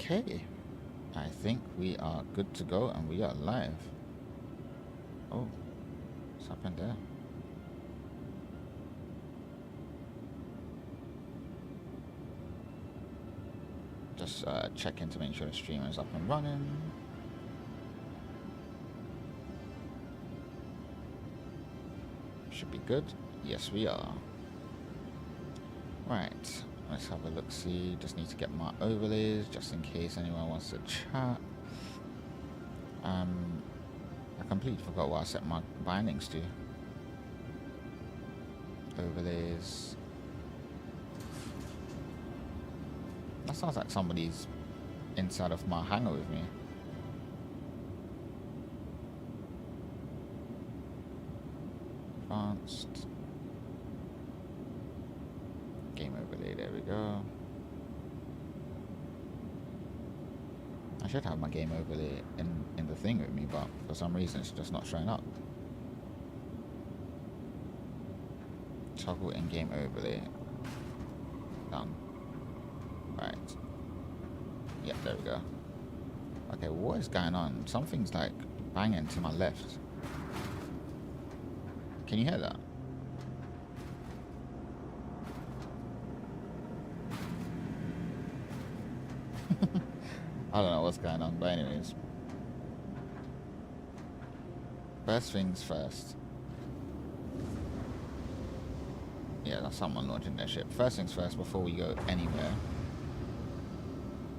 Okay, I think we are good to go and we are live. Oh, what's happened there? Just checking to make sure the stream is up and running. Should be good. Yes, we are. Right, let's have a look. See, just need to get my overlays just in case anyone wants to chat. I completely forgot what I set my bindings to. Overlays. That sounds like somebody's inside of my hangar with me. Advanced. Game overlay, there we go. I should have my game overlay in the thing with me, but for some reason it's just not showing up. Toggle in-game overlay. Done. Right. Yeah, there we go. Okay, what is going on? Something's like banging to my left. Can you hear that? I don't know what's going on, but anyways. First things first. Yeah, that's someone launching their ship. First things first, before we go anywhere,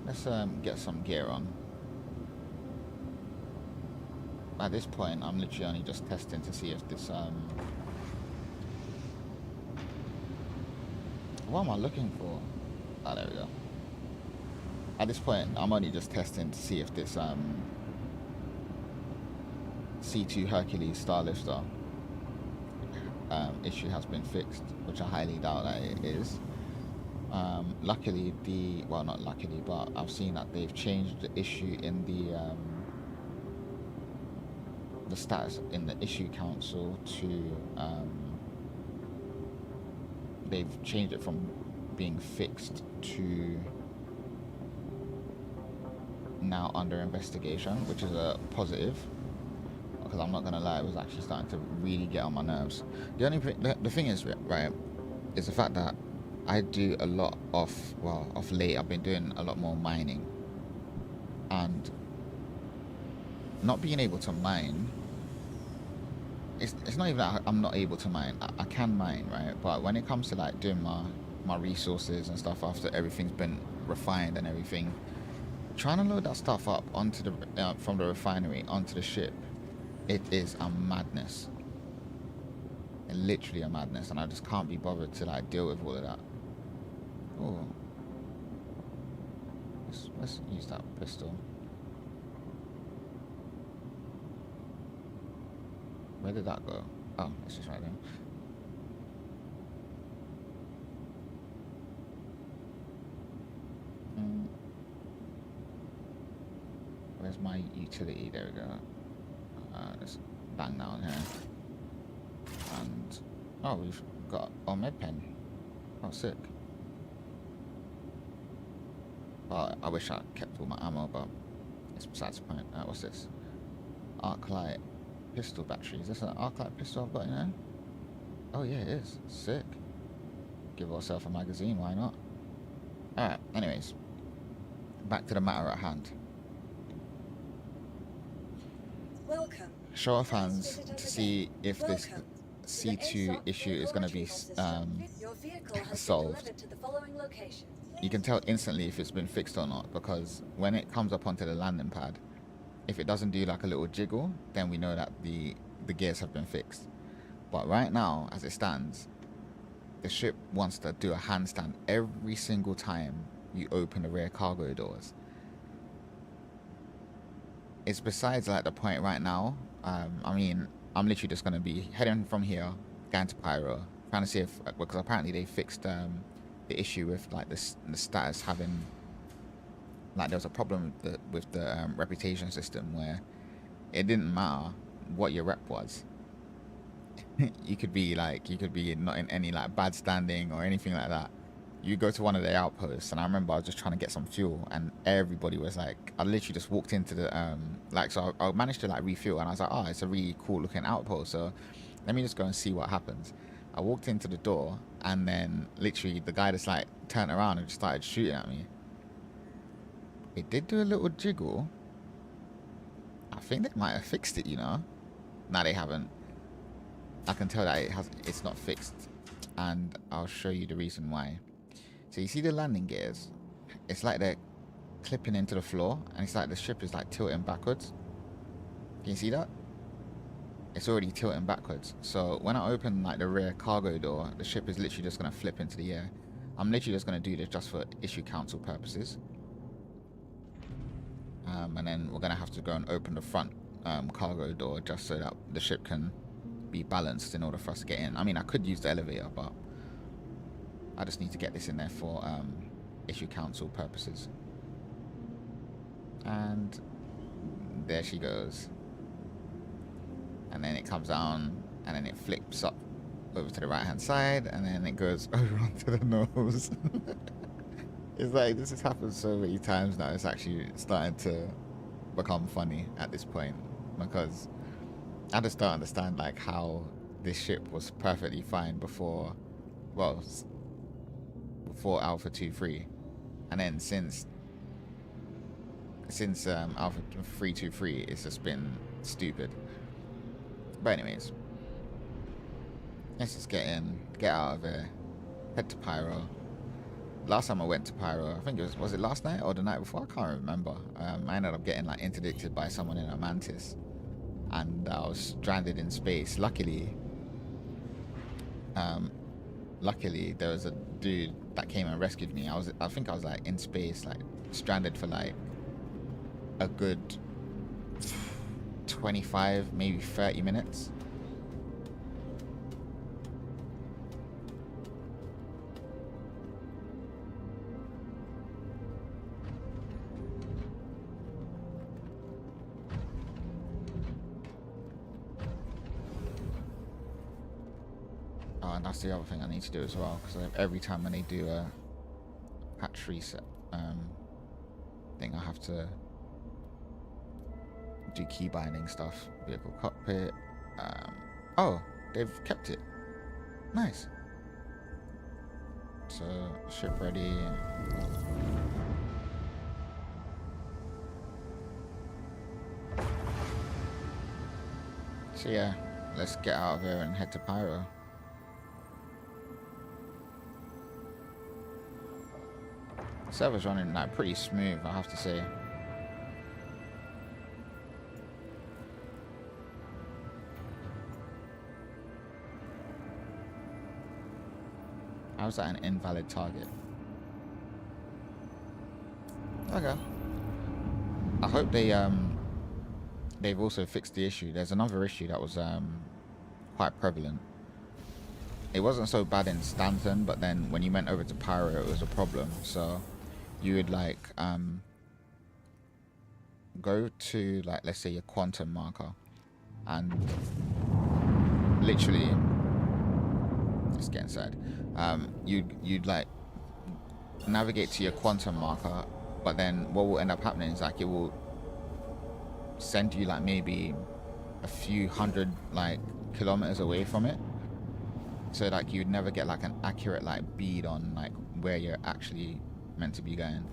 let's get some gear on. At this point, I'm literally only just testing to see if this what am I looking for? Ah, there we go. At this point, I'm only just testing to see if this C2 Hercules Starlifter issue has been fixed, which I highly doubt that it is. Luckily, well, not luckily, but I've seen that they've changed the issue in the status in the issue council to they've changed it from being fixed to now under investigation, which is a positive, because I'm not gonna lie, it was actually starting to really get on my nerves. The only the thing is, right, is the fact that I do a lot of, well, of late I've been doing a lot more mining, and not being able to mine, it's not even that I'm not able to mine. I can mine, right, but when it comes to like doing my resources and stuff after everything's been refined and everything, trying to load that stuff up onto the from the refinery onto the ship, it is a madness. Literally a madness, and I just can't be bothered to like deal with all of that. Oh, let's use that pistol. Where did that go? Oh, it's just right there. Where's my utility? There we go. Let's bang down here. And oh, we've got our med pen. Oh, sick. Well, I wish I kept all my ammo, but it's besides the point. What's this? Arc light pistol battery. Is this an arc light pistol I've got in there? Oh yeah, it is. Sick. Give ourselves a magazine, why not? Alright, anyways. Back to the matter at hand. Welcome. Show of hands to see if this C2 issue is going to be solved. You can tell instantly if it's been fixed or not, because when it comes up onto the landing pad, if it doesn't do like a little jiggle, then we know that the gears have been fixed. But right now, as it stands, the ship wants to do a handstand every single time you open the rear cargo doors. It's besides like the point right now. I mean, I'm literally just going to be heading from here, going to Pyro, trying to see if, because apparently they fixed the issue with like the status having, like there was a problem with the reputation system where it didn't matter what your rep was. you could be not in any like bad standing or anything like that. you go to one of the outposts, and I remember I was just trying to get some fuel, and everybody was like, I literally just walked into the like, so I managed to like refuel, and I was like, oh, it's a really cool looking outpost, so let me just go and see what happens. I walked into the door, and then literally the guy just like turned around and just started shooting at me. It did do a little jiggle. I think they might have fixed it, you know. No, they haven't. I can tell that it's not fixed, and I'll show you the reason why. So you see the landing gears? It's like they're clipping into the floor, and it's like the ship is like tilting backwards. Can you see that? It's already tilting backwards. So when I open like the rear cargo door, the ship is literally just gonna flip into the air. I'm literally just gonna do this just for issue council purposes. And then we're gonna have to go and open the front cargo door just so that the ship can be balanced in order for us to get in. I mean, I could use the elevator, but I just need to get this in there for issue council purposes. And there she goes. And then it comes down, and then it flips up over to the right hand side, and then it goes over onto the nose. It's like, this has happened so many times now, it's actually starting to become funny at this point, because I just don't understand like how this ship was perfectly fine before, well, before Alpha 2.3, and then since Alpha 3.2.3 it's just been stupid. But anyways, let's just get out of here, head to Pyro. Last time I went to Pyro, I think it was it last night or the night before? I can't remember. I ended up getting like interdicted by someone in a mantis, and I was stranded in space. Luckily there was a dude that came and rescued me. I think I was like in space, like stranded for like a good 25, maybe 30 minutes. Oh, and that's the other thing I need to do as well, because every time when they do a patch reset thing, I have to do key binding stuff. Vehicle cockpit. Oh, they've kept it. Nice. So, ship ready. So yeah, let's get out of here and head to Pyro. Server's running like pretty smooth, I have to say. How's that an invalid target? Okay. I hope they've also fixed the issue. There's another issue that was quite prevalent. It wasn't so bad in Stanton, but then when you went over to Pyro, it was a problem. So you would like go to like, let's say, your quantum marker, and literally, let's get inside. You'd like navigate to your quantum marker, but then what will end up happening is like it will send you like maybe a few hundred like kilometers away from it, so like you'd never get like an accurate like bead on like where you're actually meant to be going.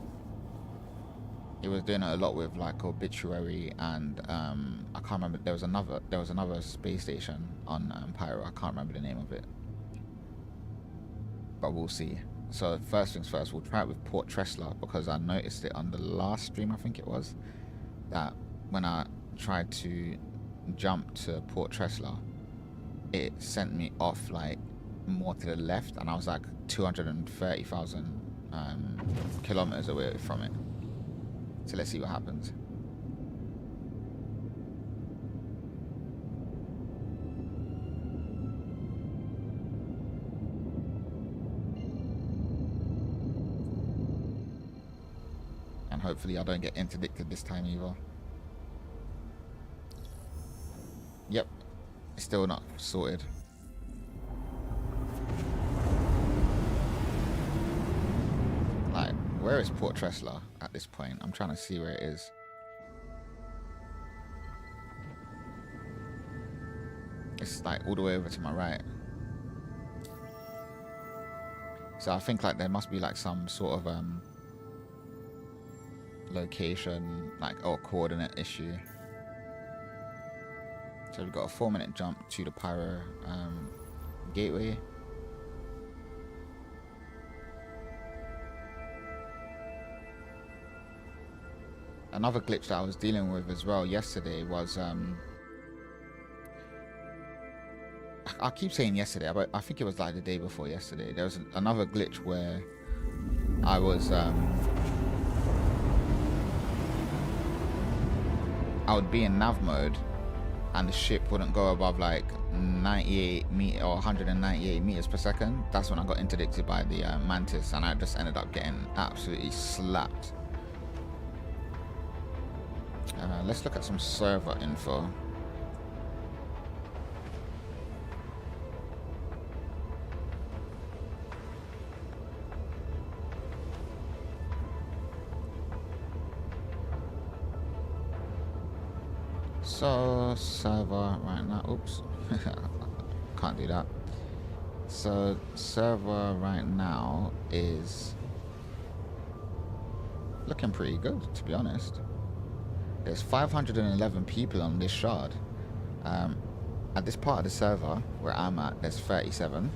It was doing it a lot with like Obituary, and I can't remember, there was another space station on Pyro. I can't remember the name of it, but we'll see. So first things first, we'll try it with Port Tresla, because I noticed it on the last stream, I think it was, that when I tried to jump to Port Tresla, it sent me off like more to the left, and I was like 230,000 kilometers away from it. So let's see what happens. And hopefully I don't get interdicted this time either. Yep, still not sorted. Where is Port Tressler at this point? I'm trying to see where it is. It's like all the way over to my right. So I think like there must be like some sort of location, like, or coordinate issue. So we've got a 4-minute jump to the Pyro gateway. Another glitch that I was dealing with as well yesterday was I keep saying yesterday, but I think it was like the day before yesterday. There was another glitch where I was I would be in nav mode and the ship wouldn't go above like 98 meters or 198 meters per second. That's when I got interdicted by the Mantis, and I just ended up getting absolutely slapped. Let's look at some server info. So server right now, oops, can't do that. So server right now is looking pretty good, to be honest. There's 511 people on this shard. At this part of the server where I'm at, there's 37.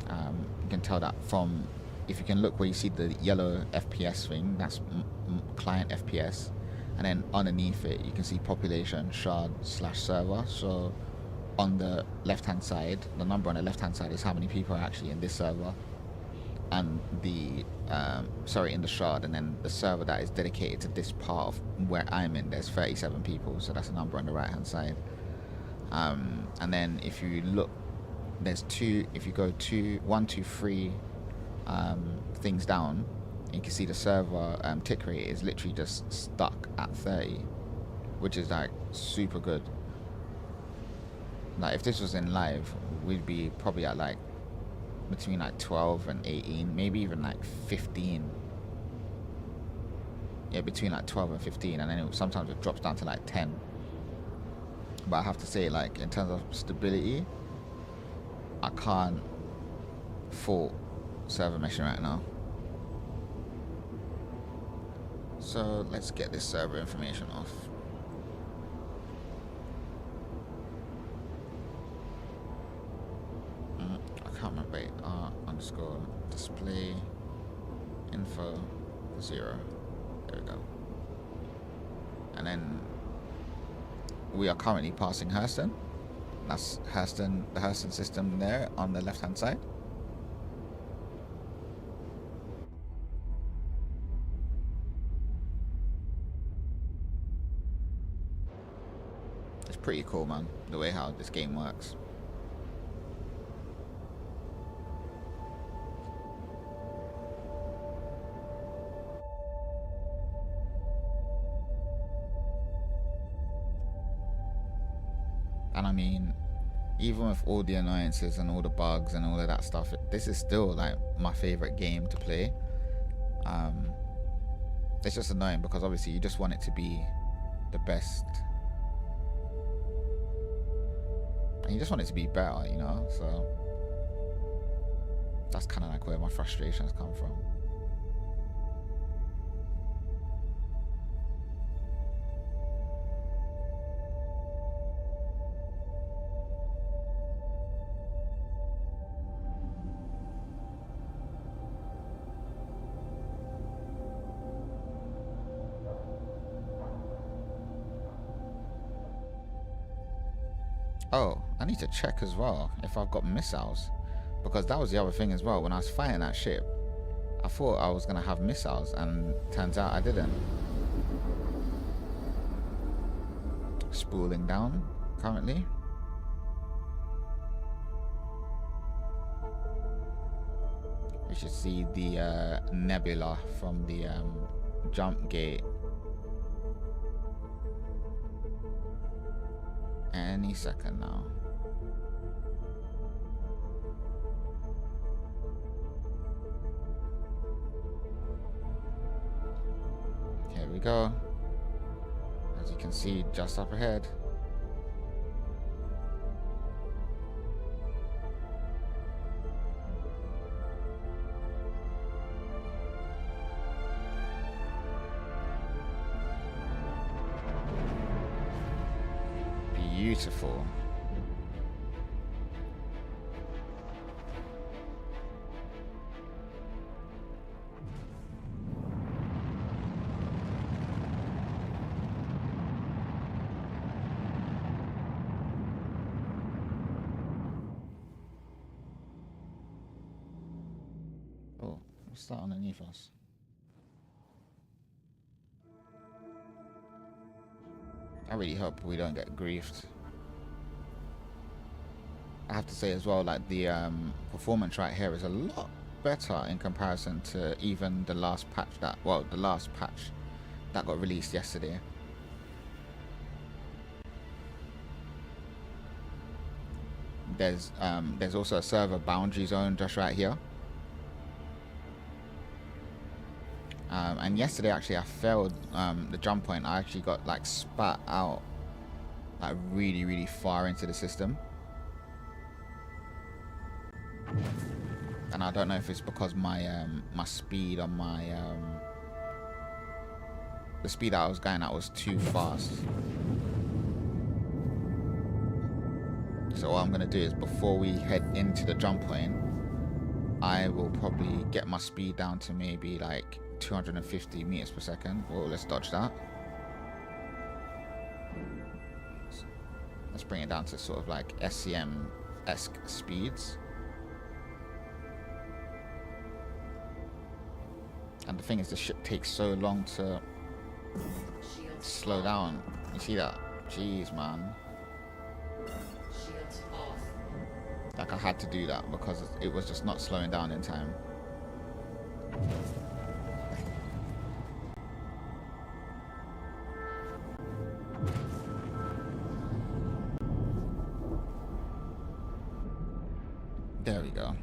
You can tell that from, if you can look where you see the yellow FPS thing, that's client FPS. And then underneath it, you can see population, shard / server. So on the left-hand side, the number on the left-hand side is how many people are actually in this server. And the in the shard, and then the server that is dedicated to this part of where I'm in, there's 37 people, so that's a number on the right hand side. And then if you look, there's two, if you go 1, 2, 3 things down, you can see the server tick rate is literally just stuck at 30, which is like super good. Like if this was in live, we'd be probably at like between like 12 and 18, maybe even like 15. Yeah, between like 12 and 15, and then sometimes it drops down to like 10. But I have to say, like, in terms of stability, I can't fault server meshing right now. So let's get this server information off. I can't remember. Underscore display info 0. There we go. And then we are currently passing Hurston. That's Hurston, the Hurston system there on the left hand side. It's pretty cool, man, the way how this game works. And I mean, even with all the annoyances and all the bugs and all of that stuff, this is still like my favorite game to play. It's just annoying because obviously you just want it to be the best, and you just want it to be better, you know. So that's kind of like where my frustrations come from. Oh, I need to check as well if I've got missiles, because that was the other thing as well. When I was fighting that ship, I thought I was gonna have missiles, and turns out I didn't. Spooling down currently. You should see the nebula from the jump gate any second now. go. As you can see just up ahead. Beautiful. Oh, what's that underneath us? I really hope we don't get griefed. I have to say as well, like the performance right here is a lot better in comparison to even the last patch that, well, the last patch that got released yesterday. There's also a server boundary zone just right here. And yesterday actually I failed the jump point. I actually got like spat out like really far into the system. And I don't know if it's because my my speed on my the speed that I was going at was too fast. So what I'm gonna do is before we head into the jump point, I will probably get my speed down to maybe like 250 meters per second. Well, let's dodge that. Let's bring it down to sort of like SCM-esque speeds. And the thing is, the ship takes so long to slow down. You see that? Jeez, man. Like, I had to do that because it was just not slowing down in time. There we go.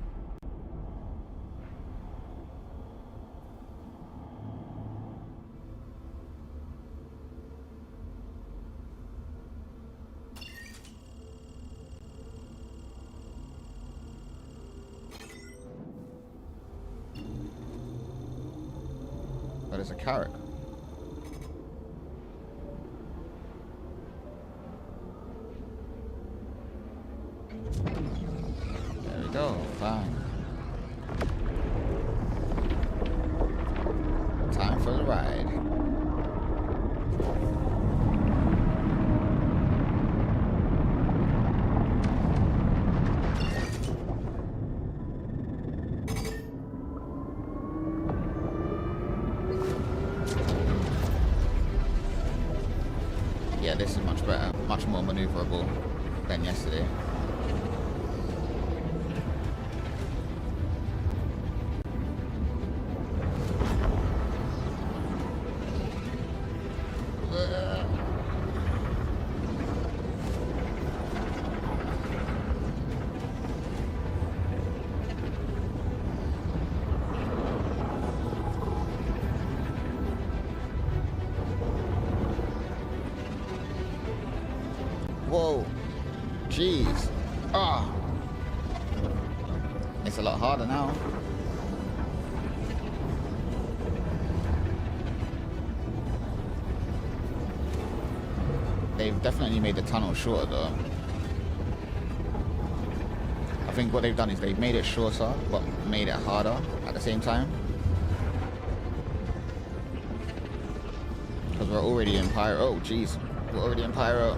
Oh, there's a carrot. There we go. Fine. Time for the ride. Yeah, this is much better, much more maneuverable than yesterday. Whoa, jeez. Ah, it's a lot harder now. They've definitely made the tunnel shorter though. I think what they've done is they've made it shorter but made it harder at the same time. Because we're already in Pyro. Oh jeez, we're already in Pyro.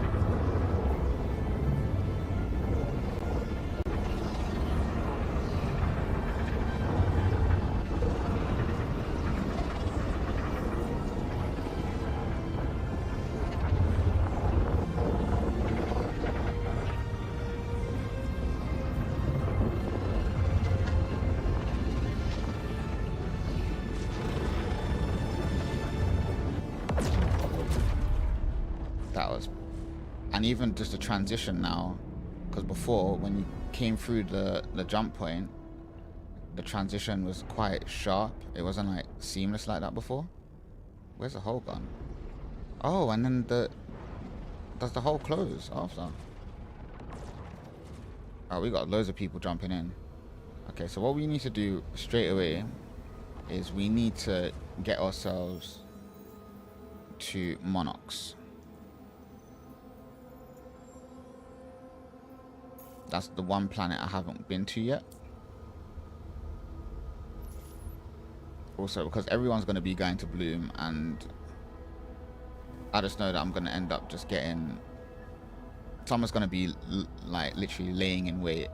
That was, and even just the transition now, because before when you came through the jump point, the transition was quite sharp. It wasn't like seamless like that before. Where's the hole gone? Oh, and then does the hole close after? Oh, we got loads of people jumping in. Okay, so what we need to do straight away is we need to get ourselves to Monarchs. That's the one planet I haven't been to yet. Also, because everyone's going to be going to Bloom, and I just know that I'm going to end up just getting... Someone's going to be, like, literally laying in wait.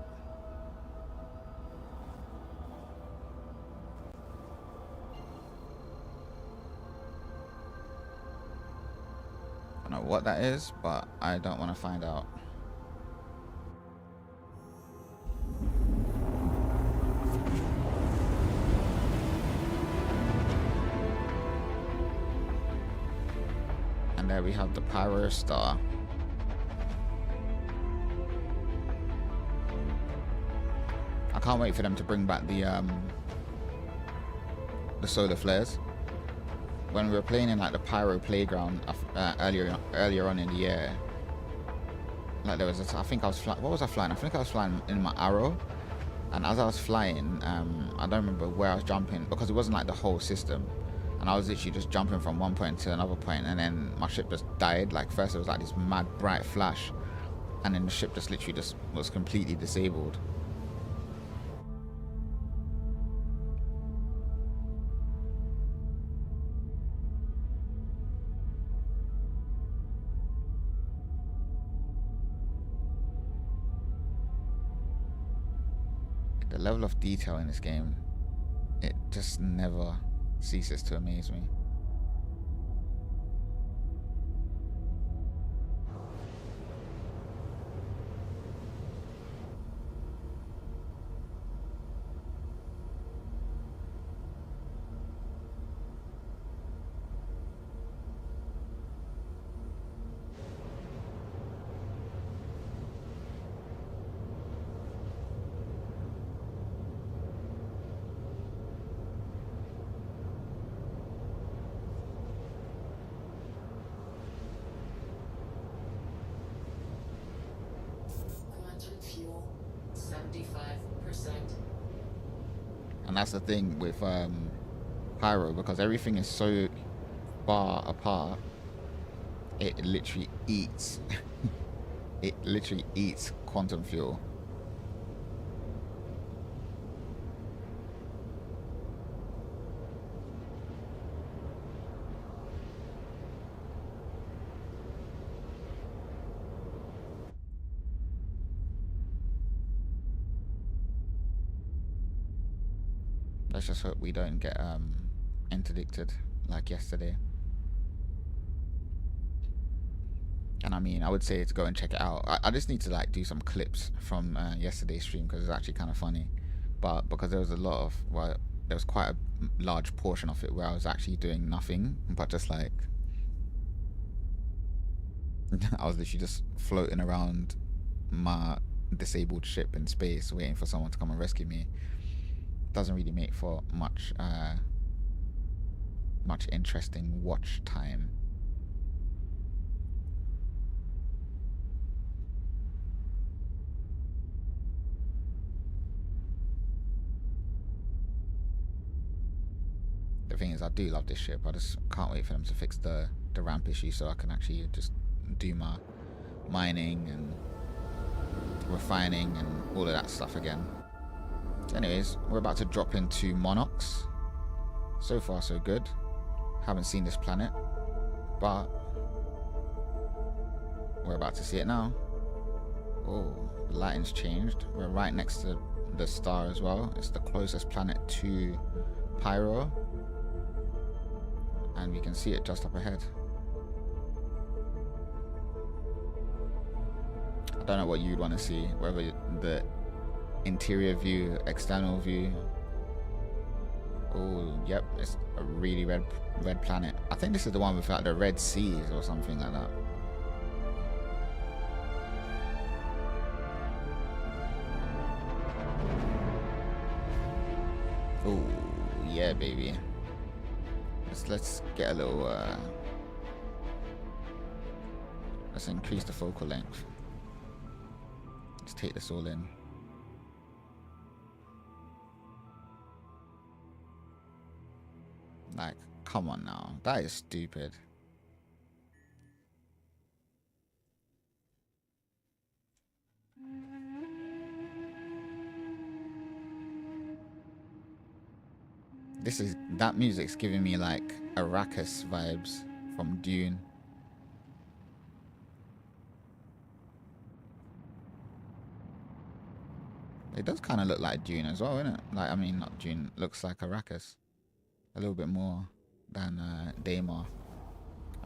I don't know what that is, but I don't want to find out. And there we have the Pyro star. I can't wait for them to bring back the solar flares. When we were playing in like the Pyro playground earlier on in the year, like there was I think I was flying. What was I flying? I think I was flying in my Arrow, and as I was flying, I don't remember where I was jumping because it wasn't like the whole system. And I was literally just jumping from one point to another point, and then my ship just died. Like first it was like this mad bright flash, and then the ship just literally just was completely disabled. The level of detail in this game, it just never ceases to amaze me. Fuel 75%. And that's the thing with Pyro, because everything is so far apart, it literally eats it literally eats quantum fuel. Let's just hope we don't get interdicted like yesterday. And I mean, I would say to go and check it out. I just need to like do some clips from yesterday's stream because it's actually kind of funny. But because there was a lot of, well, there was quite a large portion of it where I was actually doing nothing, but just like I was literally just floating around my disabled ship in space waiting for someone to come and rescue me. Doesn't really make for much interesting watch time. The thing is, I do love this ship. I just can't wait for them to fix the ramp issue so I can actually just do my mining and refining and all of that stuff again. Anyways, we're about to drop into Monarchs. So far so good. Haven't seen this planet, but we're about to see it now. Oh, the lighting's changed. We're right next to the star as well. It's the closest planet to Pyro, and we can see it just up ahead. I don't know what you'd want to see, whether the interior view, external view. Oh, yep, it's a really red planet. I think this is the one with like the red seas or something like that. Oh, yeah, baby. It's let's get a little. Let's increase the focal length. Let's take this all in. Like, come on now. That is stupid. That music's giving me like Arrakis vibes from Dune. It does kind of look like Dune as well, isn't it? Like, I mean, not Dune. Looks like Arrakis. A little bit more than Daymar.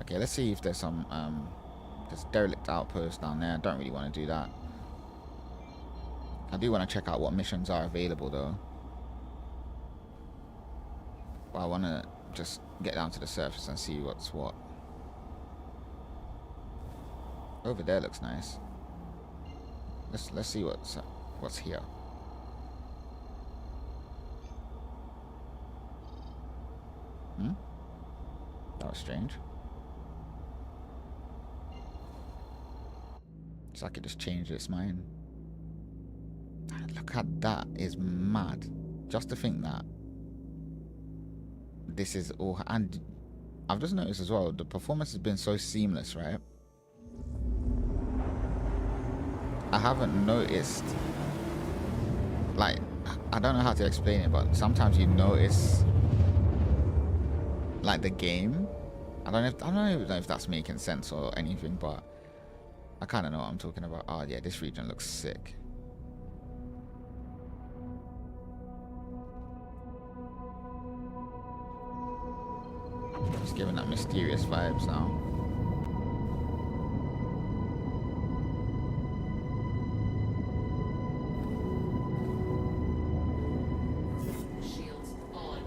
Okay, let's see if there's some there's derelict outpost down there. I don't really want to do that. I do want to check out what missions are available though. But I want to just get down to the surface and see what's what. Over there looks nice. Let's see what's here. That was strange. So I could just change its mind. Look at that, is mad. Just to think that this is all, and I've just noticed as well, the performance has been so seamless, right? I haven't noticed, like, I don't know how to explain it, but sometimes you notice like the game. I don't even know if that's making sense or anything, but I kind of know what I'm talking about. Oh yeah, this region looks sick. Just giving that mysterious vibes now. Shields on.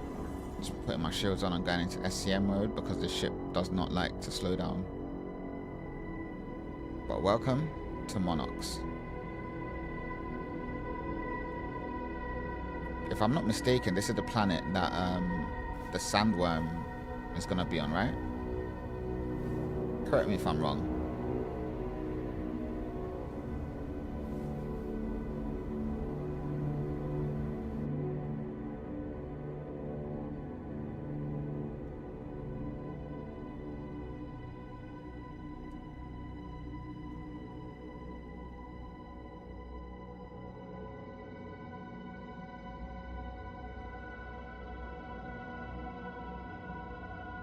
Just putting my shields on and going into SCM mode because the ship does not like to slow down. But welcome to Monarchs. If I'm not mistaken, this is the planet that the sandworm is gonna be on, right? Correct me if I'm wrong.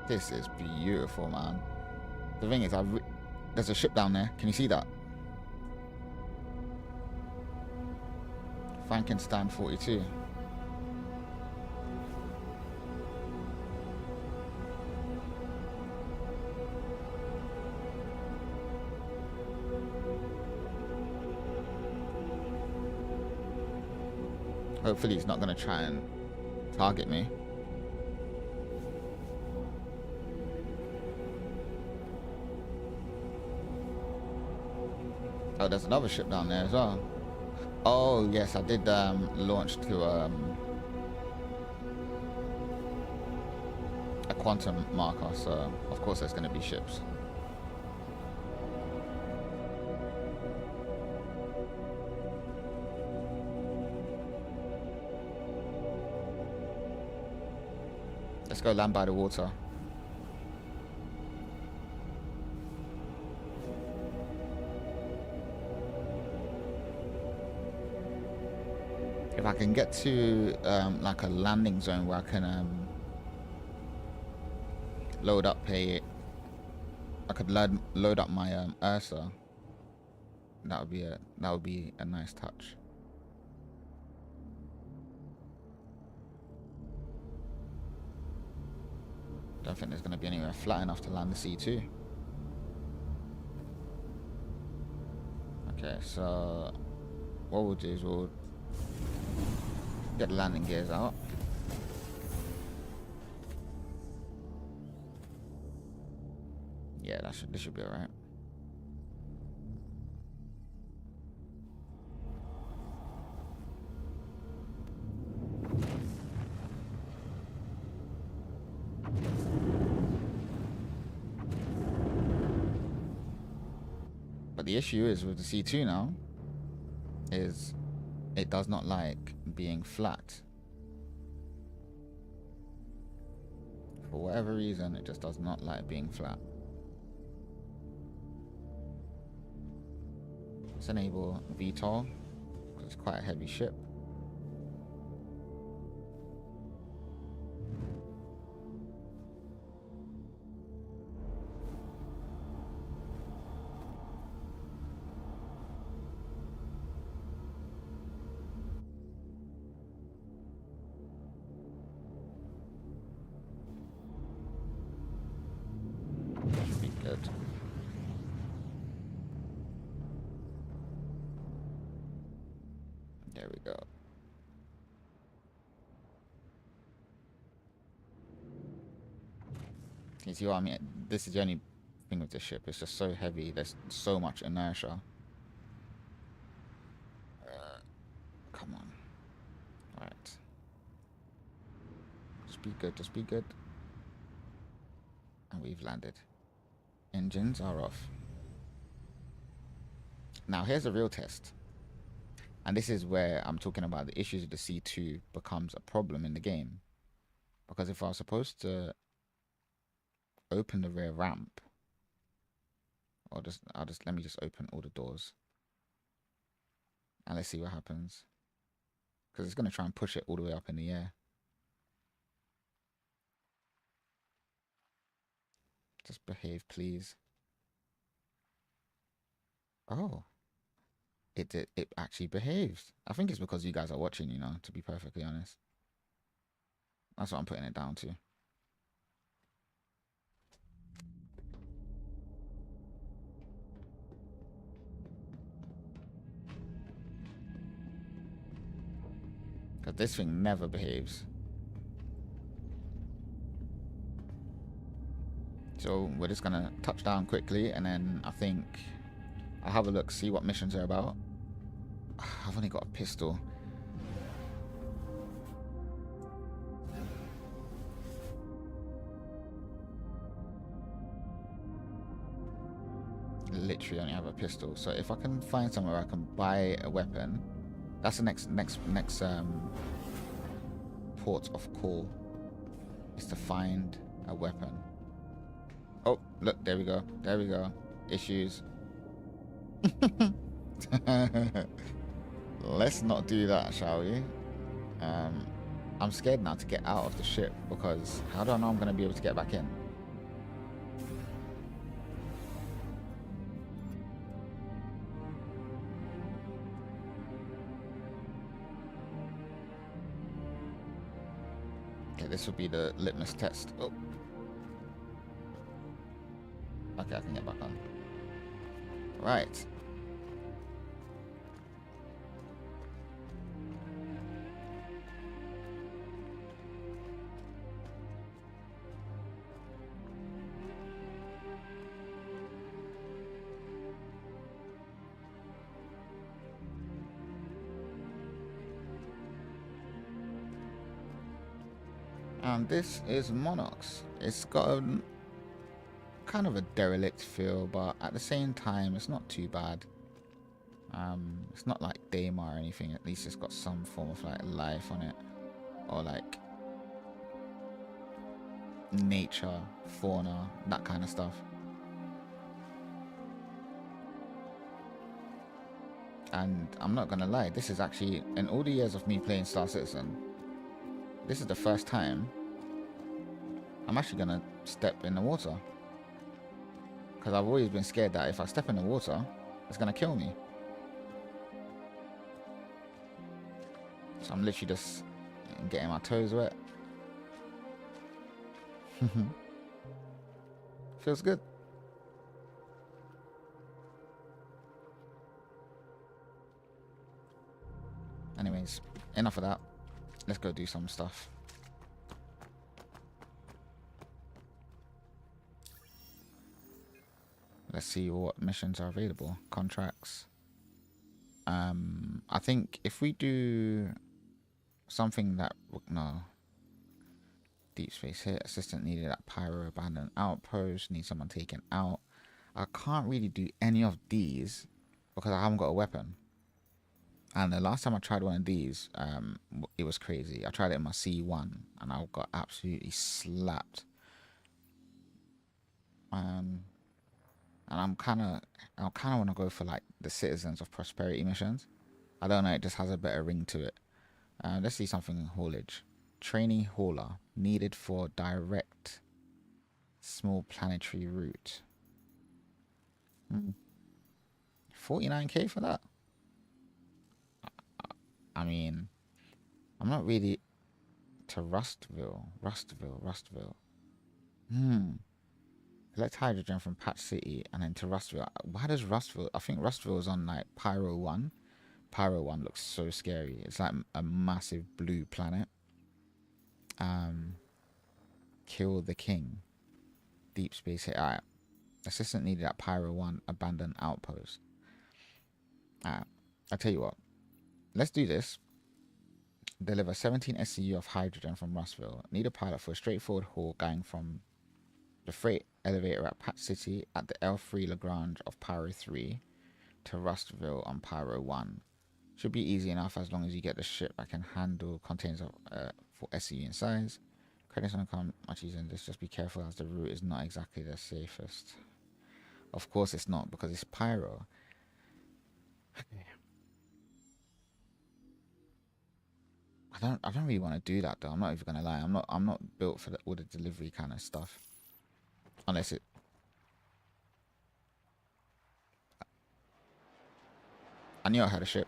This is beautiful, man. The thing is, there's a ship down there. Can you see that? Frankenstein 42. Hopefully he's not going to try and target me. Oh, there's another ship down there as well. Oh, yes, I did launch to a quantum marker, so of course there's going to be ships. Let's go land by the water. If I can get to like a landing zone where I can load up I could load up my Ursa. That would be a nice touch. Don't think there's going to be anywhere flat enough to land the C2. Okay, so what we'll do is we'll get the landing gears out. Yeah, this should be alright. But the issue is with the C2 now is it does not like being flat. For whatever reason, it just does not like being flat. Let's enable VTOL, because it's quite a heavy ship. Should be good. There we go. You see what I mean? This is the only thing with this ship. It's just so heavy. There's so much inertia. Come on. Alright. Just be good. Just be good. And we've landed. Engines are off. Now here's a real test. And this is where I'm talking about the issues of the C2 becomes a problem in the game. Because if I was supposed to open the rear ramp, or let me just open all the doors. And let's see what happens. Because it's going to try and push it all the way up in the air. Just behave, please. Oh. It actually behaves. I think it's because you guys are watching, you know, to be perfectly honest. That's what I'm putting it down to. Because this thing never behaves. So we're just going to touch down quickly, and then I think I'll have a look, see what missions are about. I've only got a pistol. Literally only have a pistol. So if I can find somewhere I can buy a weapon, that's the next port of call, is to find a weapon. Oh, look, there we go. There we go. Issues. Let's not do that, shall we? I'm scared now to get out of the ship, because how do I know I'm going to be able to get back in? Okay, this will be the litmus test. Oh. Okay, I can get back on. Right. And this is Monarchs. It's got a kind of a derelict feel, but at the same time, it's not too bad. It's not like Daymar or anything. At least it's got some form of like life on it, or like nature, fauna, that kind of stuff. And I'm not gonna lie, this is actually, in all the years of me playing Star Citizen, this is the first time I'm actually gonna step in the water. Because I've always been scared that if I step in the water, it's gonna kill me. So I'm literally just getting my toes wet. Feels good. Anyways, enough of that. Let's go do some stuff. Let's see what missions are available. Contracts. I think if we do something that, no. Deep space hit. Assistant needed at Pyro abandoned outpost. Need someone taken out. I can't really do any of these because I haven't got a weapon. And the last time I tried one of these, it was crazy. I tried it in my C1 and I got absolutely slapped. And I kind of want to go for like the Citizens of Prosperity missions. I don't know, it just has a better ring to it. Let's see something in haulage. Trainee hauler needed for direct small planetary route. 49k for that? I mean, I'm not really to Rustville. Collect hydrogen from Patch City and then to Rustville. Why does Rustville? I think Rustville is on like Pyro 1. Pyro 1 looks so scary. It's like a massive blue planet. Kill the king. Deep space hit. Alright. Assistant needed at Pyro 1 abandoned outpost. Alright. I'll tell you what. Let's do this. Deliver 17 SCU of hydrogen from Rustville. Need a pilot for a straightforward haul going from the freight elevator at Patch City at the L3 Lagrange of Pyro 3 to Rustville on Pyro 1. Should be easy enough as long as you get the ship that can handle containers of for SCU in size. Credits don't come much easier than this. Just be careful as the route is not exactly the safest. Of course it's not because it's Pyro. I don't really want to do that though. I'm not even gonna lie. I'm not built for all the delivery kind of stuff. Unless it. I knew I had a ship.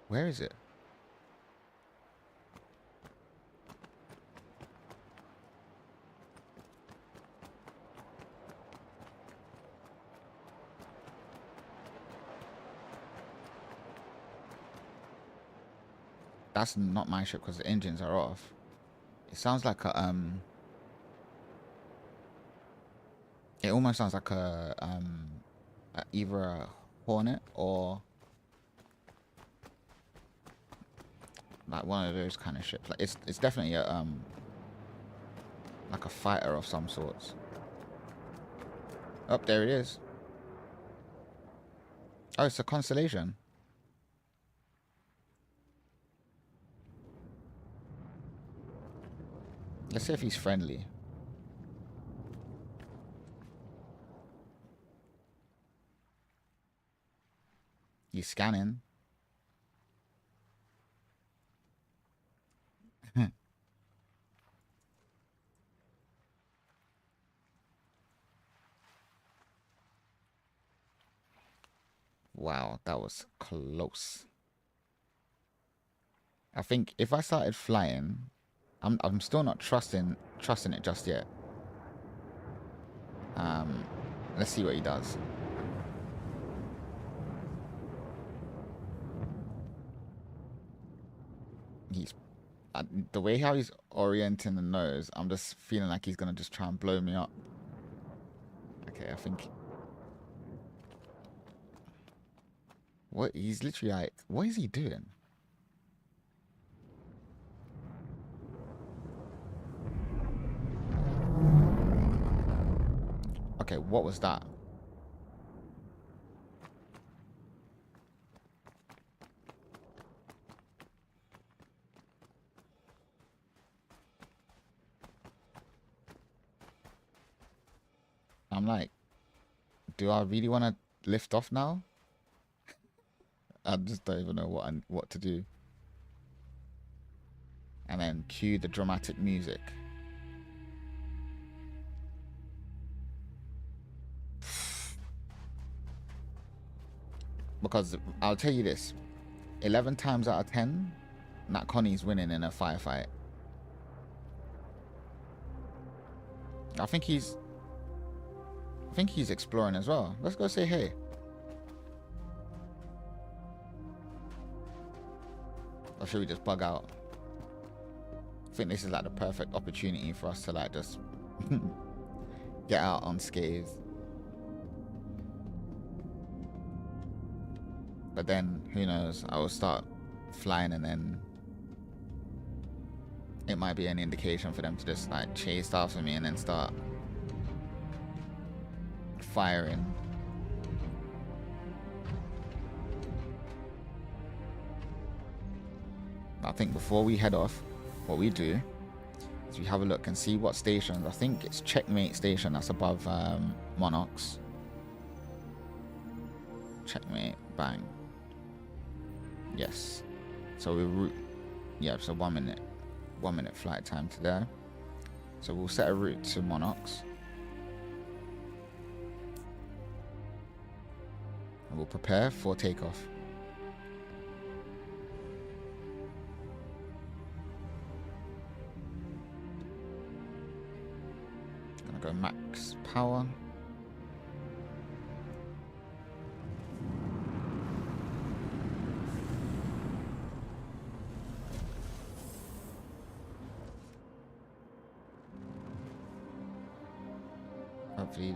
Where is it? That's not my ship because the engines are off. It sounds like a it almost sounds like either a Hornet or like one of those kind of ships. Like it's definitely a like a fighter of some sorts. Oh, there it is. Oh, it's a constellation. Let's see if he's friendly. He's scanning. Wow, that was close. I think if I started flying, I'm still not trusting it just yet. Let's see what he does. He's the way how he's orienting the nose. I'm just feeling like he's gonna just try and blow me up. Okay, I think. What he's literally like, what is he doing? Okay, what was that? I'm like, do I really want to lift off now? I just don't even know what to do. And then cue the dramatic music. Because I'll tell you this, 11 times out of 10, Nat Connie's winning in a firefight. I think he's exploring as well. Let's go say hey. Or should we just bug out? I think this is like the perfect opportunity for us to like just get out unscathed. But then, who knows, I will start flying, and then it might be an indication for them to just like chase after me and then start firing. I think before we head off, what we do is we have a look and see what stations. I think it's Checkmate Station that's above Monarchs. Checkmate, bang. Yes. So we route. Yeah, so 1 minute. 1 minute flight time to there. So we'll set a route to Monarchs. And we'll prepare for takeoff. Gonna go max power. Hopefully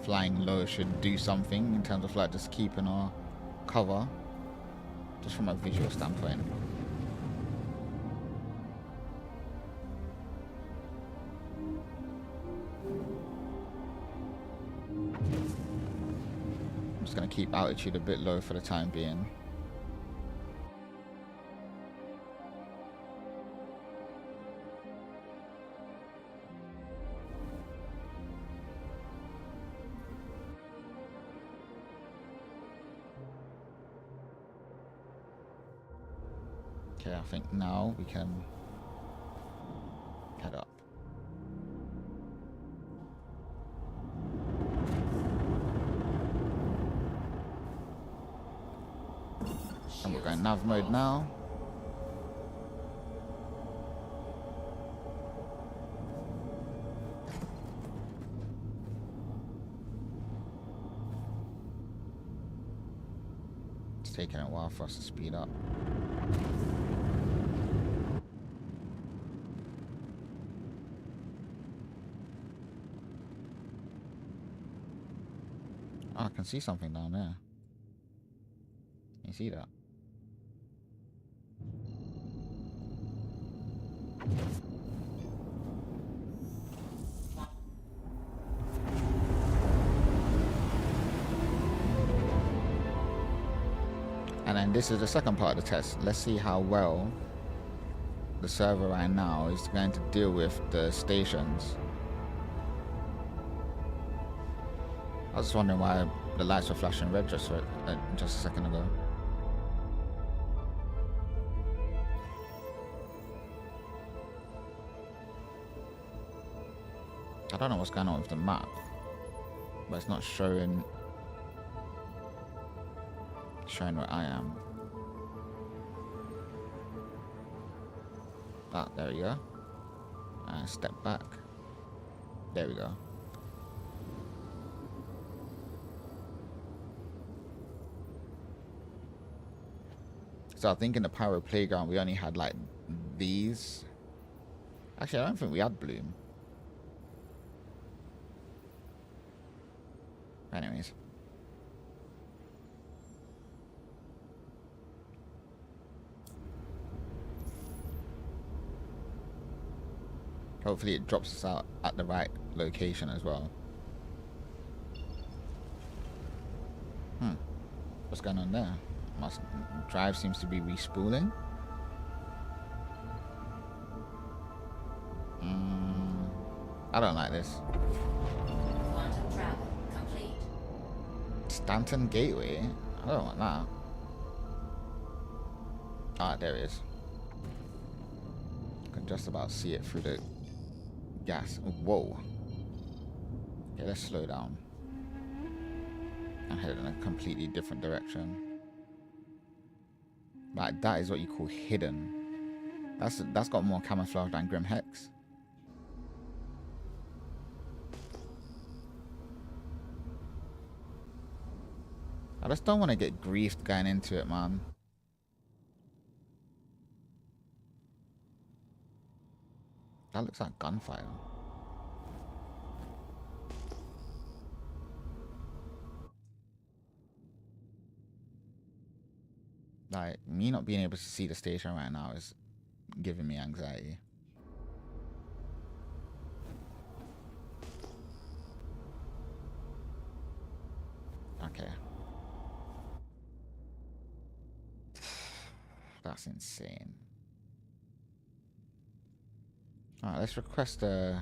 flying low should do something in terms of like just keeping our cover, just from a visual standpoint. I'm just going to keep altitude a bit low for the time being. Okay, I think now we can head up. And we're going nav mode now. It's taking a while for us to speed up. Oh, I can see something down there. You see that? And then this is the second part of the test. Let's see how well the server right now is going to deal with the stations. I was just wondering why the lights were flashing red just a second ago. I don't know what's going on with the map, but it's not showing where I am. Ah, there we go. And step back. There we go. So I think in the Pyro playground we only had like these. Actually, I don't think we had Bloom. Anyways. Hopefully it drops us out at the right location as well. What's going on there? Drive seems to be respooling. I don't like this. Quantum travel complete. Stanton Gateway? I don't want that. Ah, there it is. I can just about see it through the gas. Whoa. Okay, let's slow down and head in a completely different direction. Like, that is what you call hidden. That's got more camouflage than Grim Hex. I just don't want to get griefed going into it, man. That looks like gunfire. Like, me not being able to see the station right now is giving me anxiety. Okay. That's insane. Alright, let's request a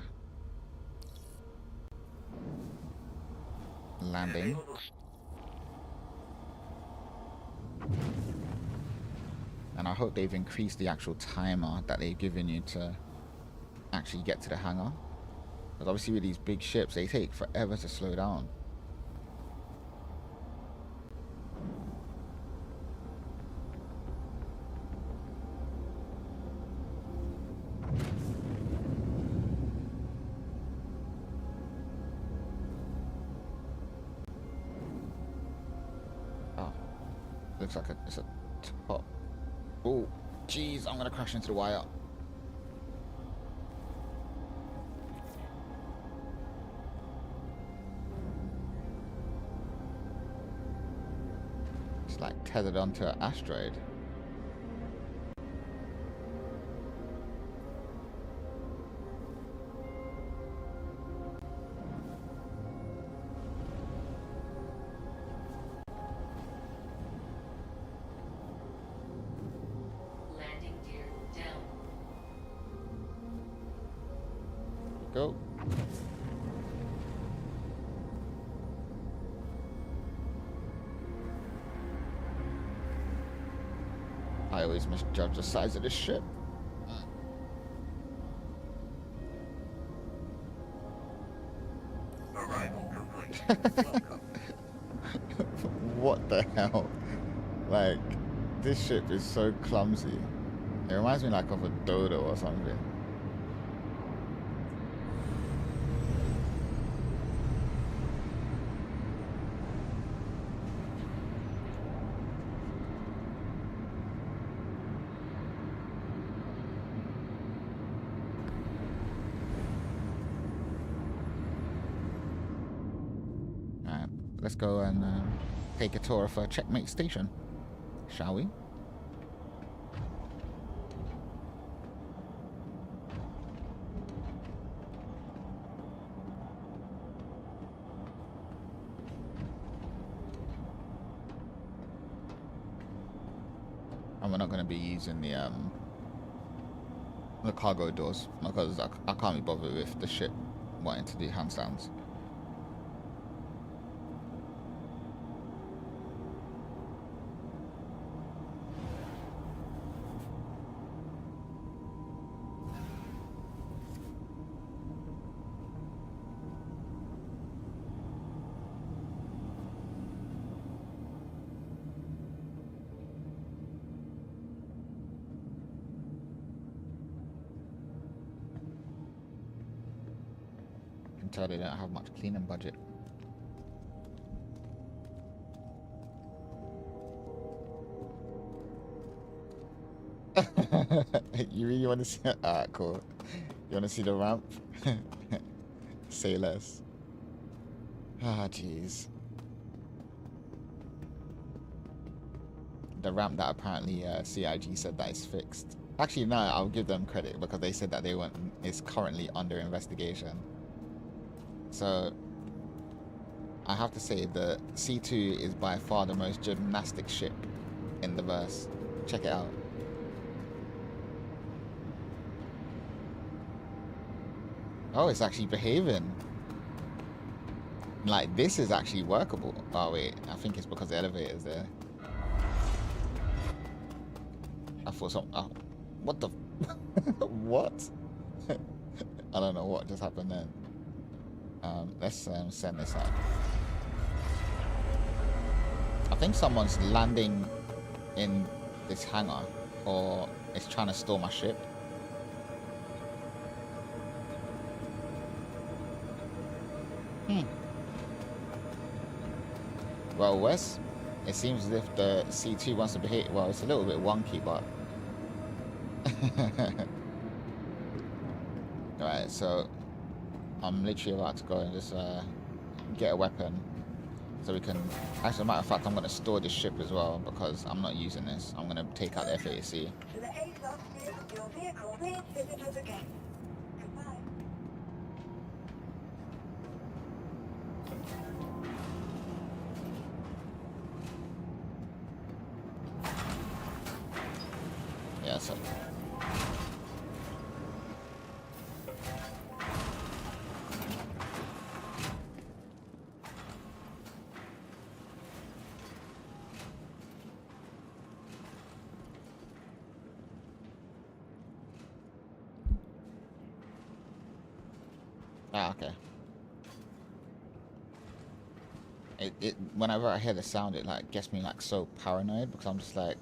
landing. And I hope they've increased the actual timer that they've given you to actually get to the hangar. Because obviously with these big ships, they take forever to slow down. Oh, looks like it's a top. Oh, jeez, I'm gonna crash into the wire. It's like tethered onto an asteroid. Landing gear down. Go. I always misjudge the size of this ship. What the hell? Like, this ship is so clumsy. It reminds me like of a dodo or something. Alright, let's go and take a tour of Checkmate Station, shall we? And we're not going to be using the cargo doors because I can't be bothered with the ship wanting to do handstands. You can tell they don't have much cleaning budget. You really want to see? Alright, cool. You want to see the ramp? Say less. Ah, jeez. The ramp that apparently CIG said that is fixed. Actually, no, I'll give them credit because they said that it's currently under investigation. So, I have to say the C2 is by far the most gymnastic ship in the verse. Check it out. Oh, it's actually behaving. Like, this is actually workable. Oh, wait. I think it's because the elevator's there. I thought oh, what the... What? I don't know what just happened then. Let's send this out. I think someone's landing in this hangar. Or is trying to steal my ship. Well, Wes, it seems as if the C2 wants to behave. Well, it's a little bit wonky, but... Alright, so... I'm literally about to go and just get a weapon. So we can, actually, as a matter of fact, I'm going to store this ship as well because I'm not using this. I'm going to take out the FAC. To the exhaust bit of your vehicle with visitors again. Goodbye. Yeah, so. Ah, okay. Whenever I hear the sound, it like gets me like so paranoid because I'm just like,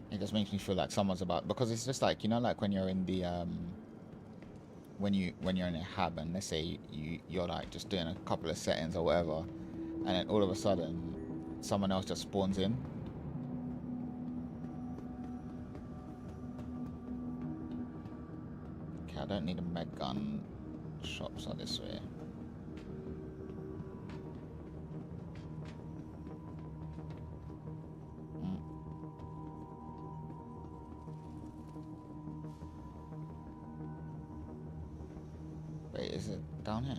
it just makes me feel like someone's about, because it's just like, you know, like when you're in the when you're in a hub and let's say you're like just doing a couple of settings or whatever, and then all of a sudden someone else just spawns in. Okay, I don't need a med gun. Shops are this way. Wait, is it down here?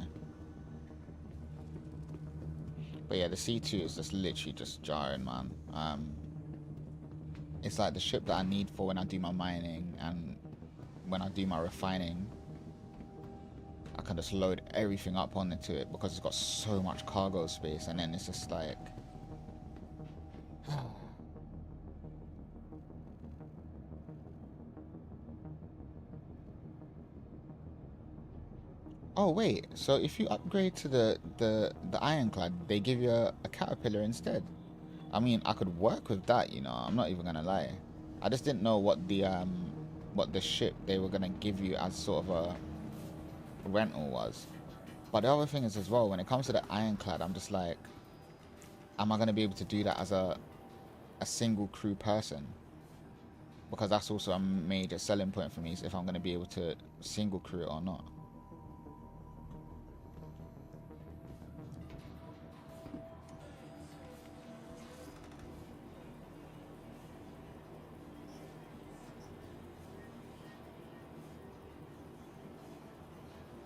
But yeah, the C2 is just literally just jarring, man. It's like the ship that I need for when I do my mining and when I do my refining. I can just load everything up onto it because it's got so much cargo space, and then it's just like... Oh wait, so if you upgrade to the ironclad, they give you a caterpillar instead. I mean, I could work with that, you know. I'm not even gonna lie. I just didn't know what the ship they were gonna give you as sort of a rental was. But the other thing is as well, when it comes to the ironclad, I'm just like, am I gonna be able to do that as a single crew person? Because that's also a major selling point for me, is if I'm gonna be able to single crew it or not.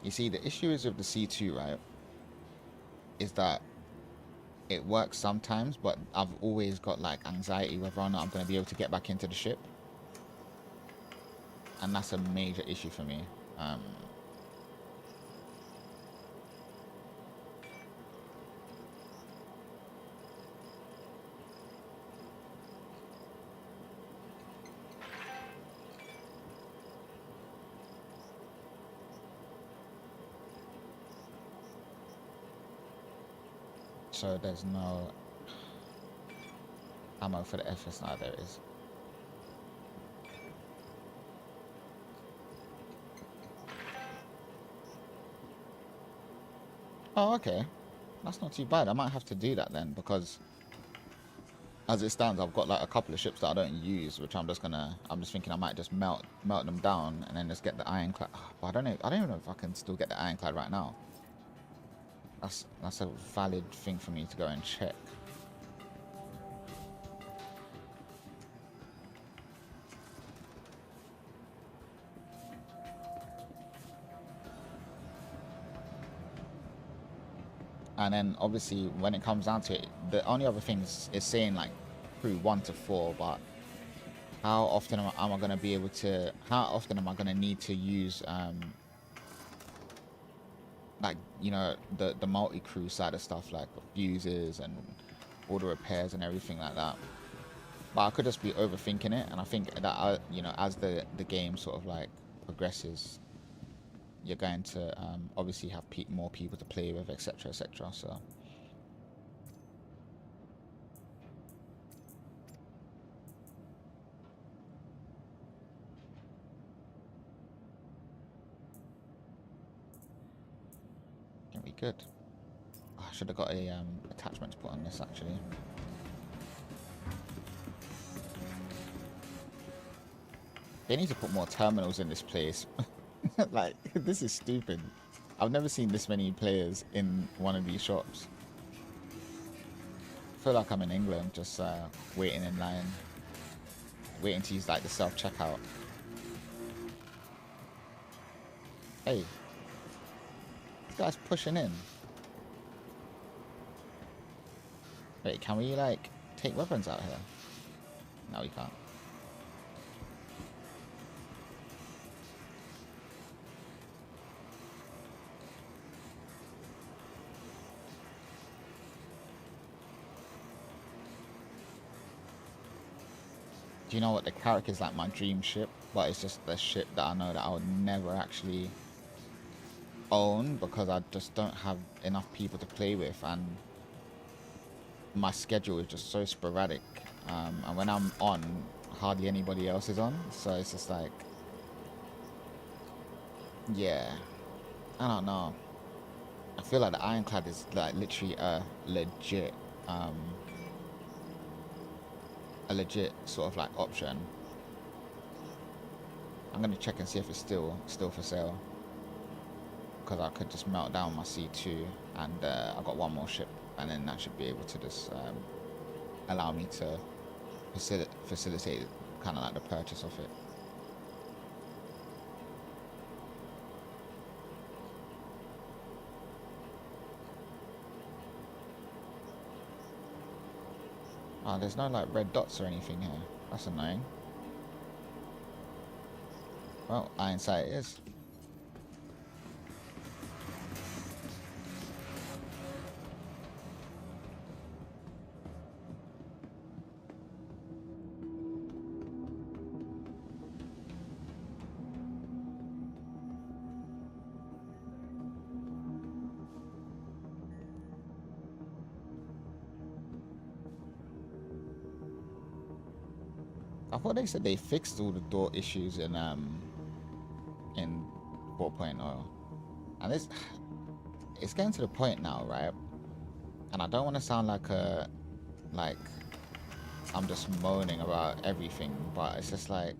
You see, the issue is with the C2, right, is that it works sometimes, but I've always got like anxiety whether or not I'm going to be able to get back into the ship. And that's a major issue for me. So there's no ammo for the FS now. There is. Oh, okay. That's not too bad. I might have to do that then, because as it stands, I've got like a couple of ships that I don't use, which I'm just thinking I might just melt them down and then just get the ironclad. But I don't even know if I can still get the ironclad right now. That's a valid thing for me to go and check. And then obviously when it comes down to it, the only other thing is saying like crew 1 to 4, but how often am I going to be able to, how often am I going to need to use like, you know, the multi-crew side of stuff, like fuses and all the repairs and everything like that. But I could just be overthinking it, and I think that you know, as the game sort of like progresses, you're going to obviously have more people to play with, etc, etc. So can be good. Oh, I should have got a attachment to put on this actually. They need to put more terminals in this place. Like, this is stupid. I've never seen this many players in one of these shops. I feel like I'm in England, just waiting in line, waiting to use like the self-checkout. Hey, this guy's pushing in. Wait, can we like take weapons out here? No, we can't. Do you know what, the Carrack is like my dream ship, but it's just the ship that I know that I would never actually own because I just don't have enough people to play with, and my schedule is just so sporadic. And when I'm on, hardly anybody else is on, so it's just like, yeah, I don't know. I feel like the Ironclad is like literally um, a legit sort of like option. I'm gonna check and see if it's still for sale, because I could just melt down my C2 and I got one more ship, and then that should be able to just allow me to facilitate kind of like the purchase of it. Oh, there's no like red dots or anything here. That's annoying. Well, iron sight it is. I thought they said they fixed all the door issues in 4.0, and it's getting to the point now, right? And I don't want to sound like I'm just moaning about everything, but it's just like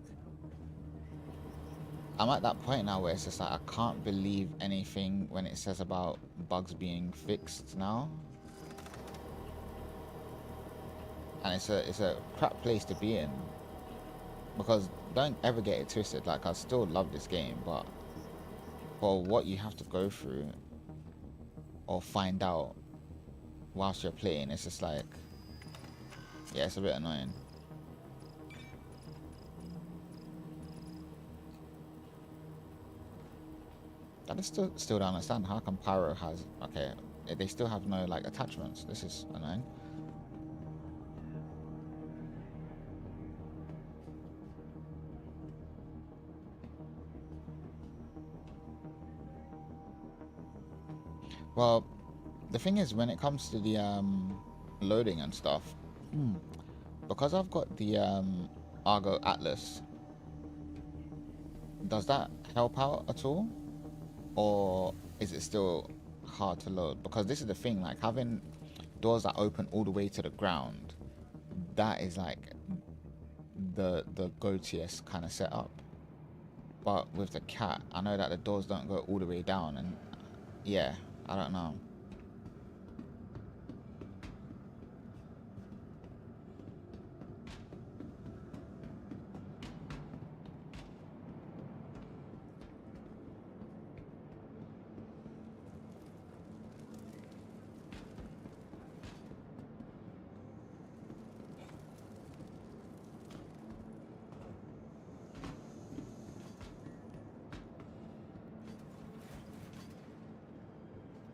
I'm at that point now where it's just like I can't believe anything when it says about bugs being fixed now. And it's a crap place to be in, because don't ever get it twisted, like I still love this game, but for what you have to go through or find out whilst you're playing, it's just like, yeah, it's a bit annoying. I just still don't understand how come Pyro has, okay, they still have no like attachments. This is annoying. Well, the thing is, when it comes to the loading and stuff, because I've got the Argo Atlas, does that help out at all, or is it still hard to load? Because this is the thing, like having doors that open all the way to the ground, that is like the go-to kind of setup. But with the cat, I know that the doors don't go all the way down, and yeah, I don't know.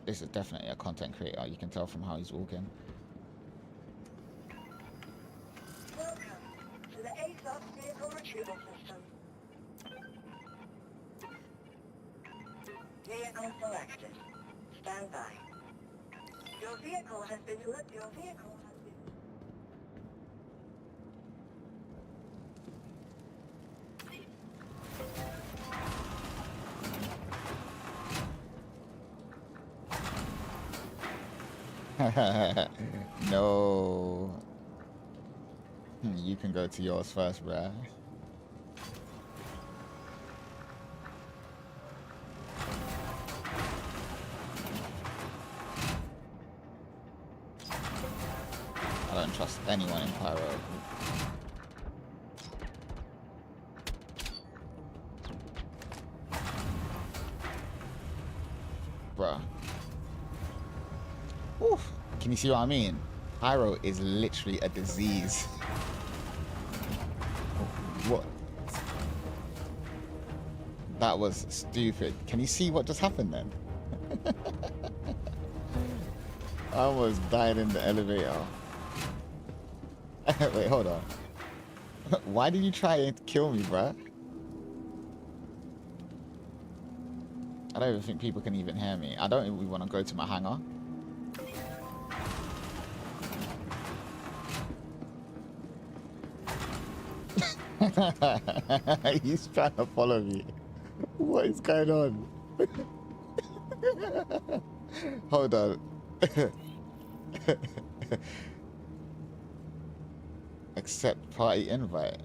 This is definitely a content creator. You can tell from how he's walking. Welcome to the ASOS vehicle retrieval system. Vehicle selected. Stand by. Your vehicle has been No. You can go to yours first, bruh. anyone in Pyro. Bruh. Oof. Can you see what I mean? Pyro is literally a disease. What? That was stupid. Can you see what just happened then? I almost died in the elevator. Wait, hold on. Why did you try and kill me, bruh? I don't even think people can even hear me. I don't even want to go to my hangar. He's trying to follow me. What is going on? Hold on. Accept party invite.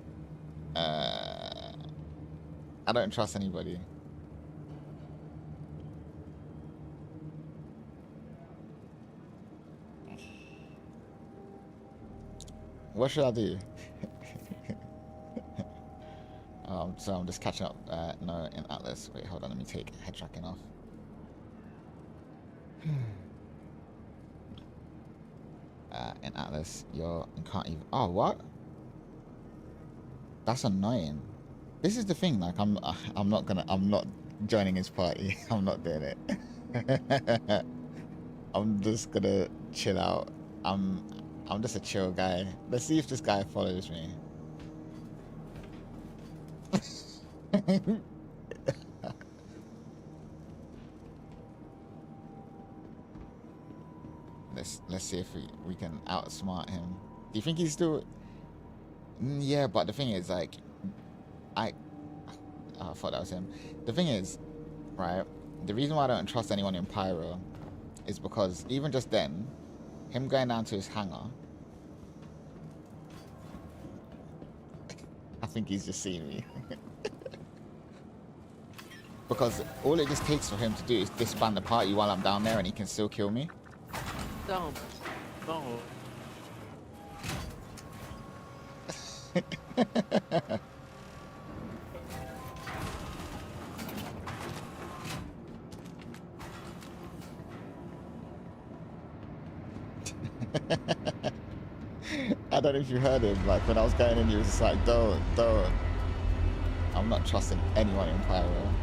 I don't trust anybody. What should I do? So I'm just catching up. No, in Atlas. Wait, hold on. Let me take head tracking off. In Atlas, you can't even. Oh, what? That's annoying. This is the thing. Like, I'm not joining his party. I'm not doing it. I'm just gonna chill out. I'm just a chill guy. Let's see if this guy follows me. Let's see if we can outsmart him. Do you think he's still? Yeah, but the thing is, like, I thought that was him. The thing is, right? The reason why I don't trust anyone in Pyro is because even just then, him going down to his hangar, I think he's just seen me. Because all it just takes for him to do is disband the party while I'm down there and he can still kill me. Don't. No. I don't know if you heard him. Like, when I was going in, he was just like, don't. I'm not trusting anyone in Pyro.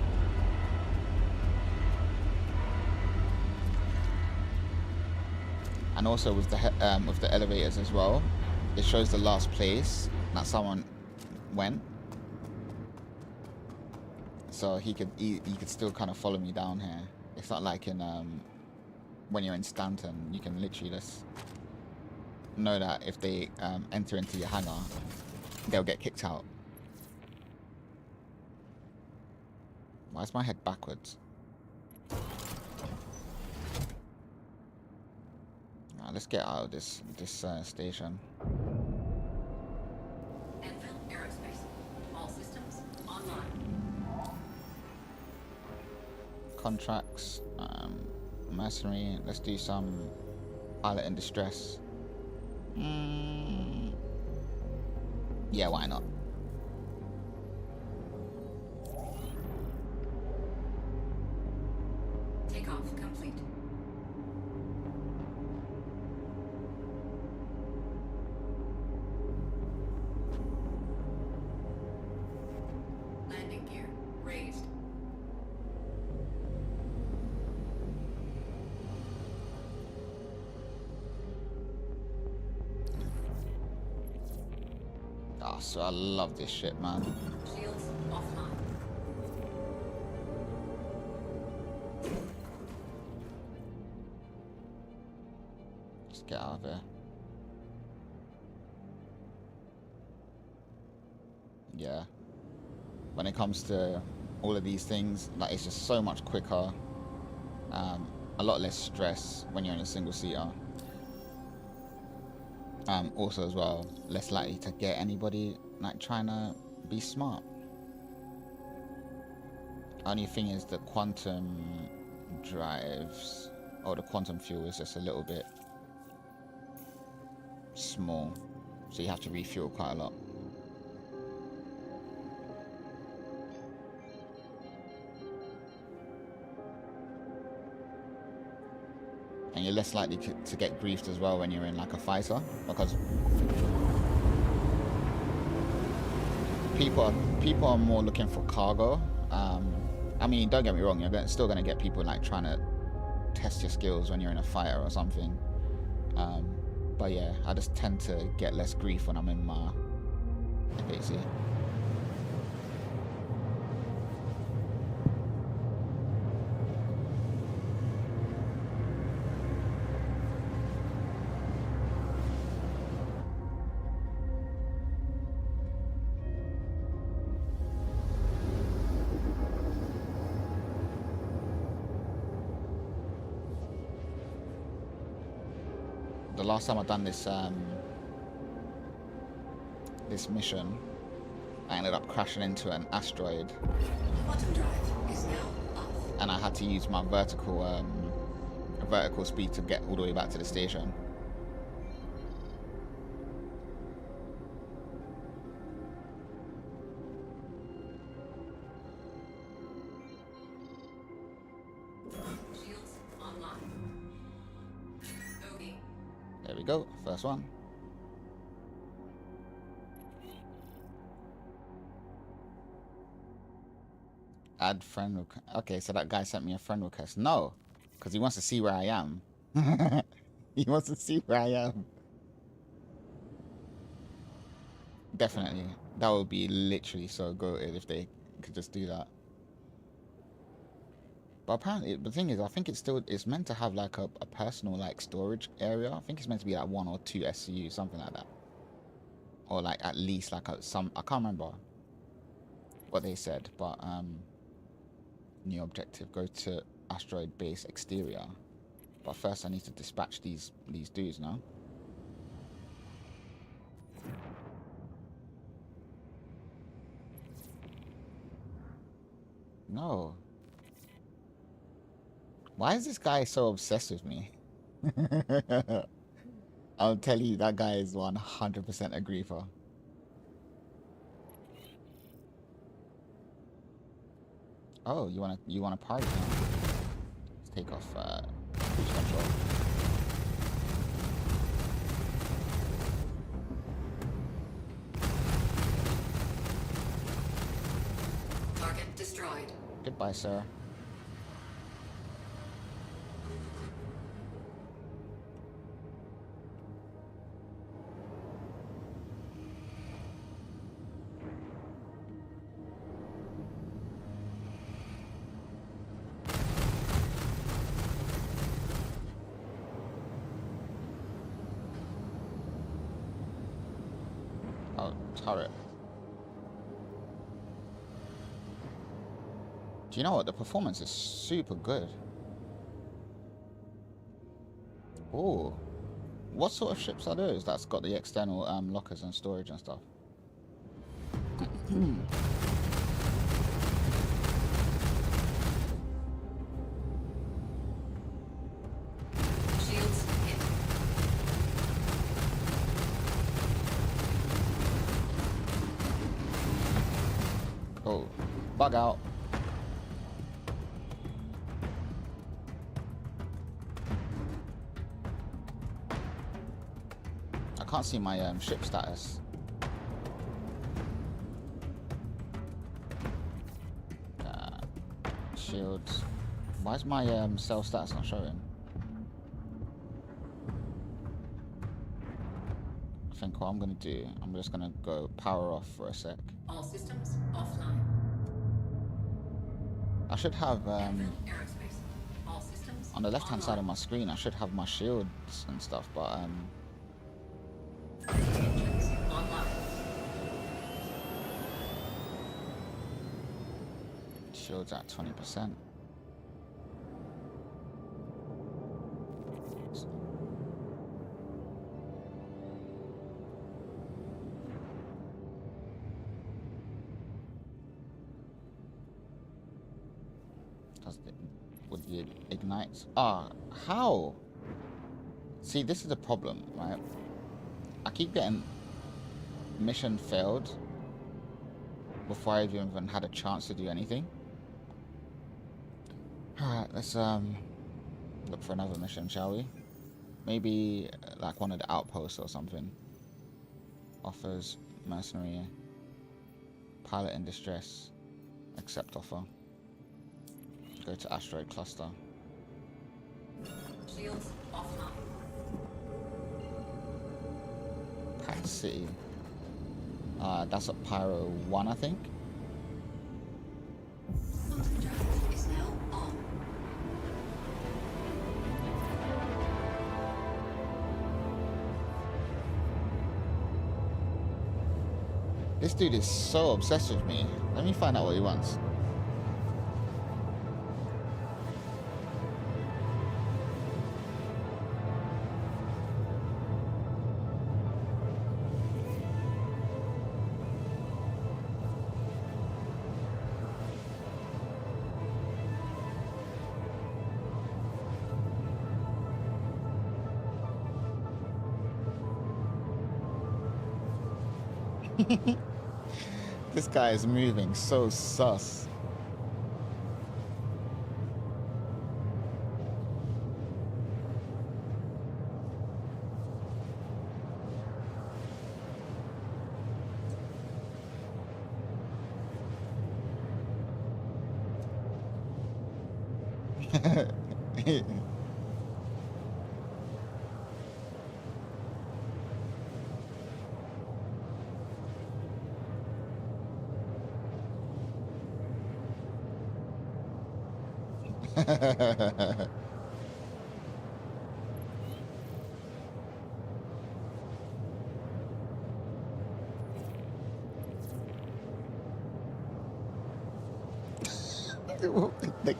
And also with the elevators as well, it shows the last place that someone went, so he could still kind of follow me down here. It's not like in when you're in Stanton, you can literally just know that if they enter into your hangar, they'll get kicked out. Why is my head backwards? Let's get out of this station. Anvil Aerospace. All systems online. Contracts, mercenary. Let's do some pilot in distress. Yeah, why not? Takeoff complete. Landing gear raised. Oh, so I love this shit, man. Shields offline. Just get out of here. Yeah. When it comes to all of these things, like, it's just so much quicker. A lot less stress when you're in a single seater. Also as well, less likely to get anybody like trying to be smart. Only thing is the quantum drives, or the quantum fuel, is just a little bit small. So you have to refuel quite a lot. And you're less likely to get griefed as well when you're in like a fighter, because people are more looking for cargo. I mean, don't get me wrong, you're still going to get people like trying to test your skills when you're in a fighter or something. But yeah, I just tend to get less grief when I'm in my FAC. The last time I done this this mission, I ended up crashing into an asteroid, Quantum drive is now off. and I had to use my vertical speed to get all the way back to the station. Shields online. OB. There we go, first one. Add friend request. Okay, so that guy sent me a friend request. No, because he wants to see where I am. He wants to see where I am. Definitely. That would be literally so goated if they could just do that. But apparently, the thing is, I think it's meant to have like a personal like storage area. I think it's meant to be like 1 or 2 SCU, something like that. Or like at least like some, I can't remember what they said, but new objective, go to asteroid base exterior. But first I need to dispatch these dudes now. No. Why is this guy so obsessed with me? I'll tell you, that guy is 100% a griefer. Oh, you wanna party now? Let's take off cruise control. Target destroyed. Goodbye, sir. Oh, turret. Do you know what? The performance is super good. Oh, what sort of ships are those that's got the external lockers and storage and stuff? Shields hit. Oh, bug out. I can't see my ship status. Shields. Why is my cell status not showing? I think what I'm gonna do, I'm just gonna go power off for a sec. All systems offline. I should have Aerospace. All systems on the left hand side of online. my screen, I should have my shields and stuff, but Engines online. shields at 20%. Would it ignite? How? See, this is the problem, right? I keep getting mission failed before I even had a chance to do anything. Alright, let's look for another mission, shall we? Maybe like one of the outposts or something. Offers mercenary, pilot in distress, accept offer. Go to asteroid cluster. Shields offline. Pack City. That's at Pyro 1, I think. Quantum drive is now on. This dude is so obsessed with me. Let me find out what he wants. This guy is moving so sus. they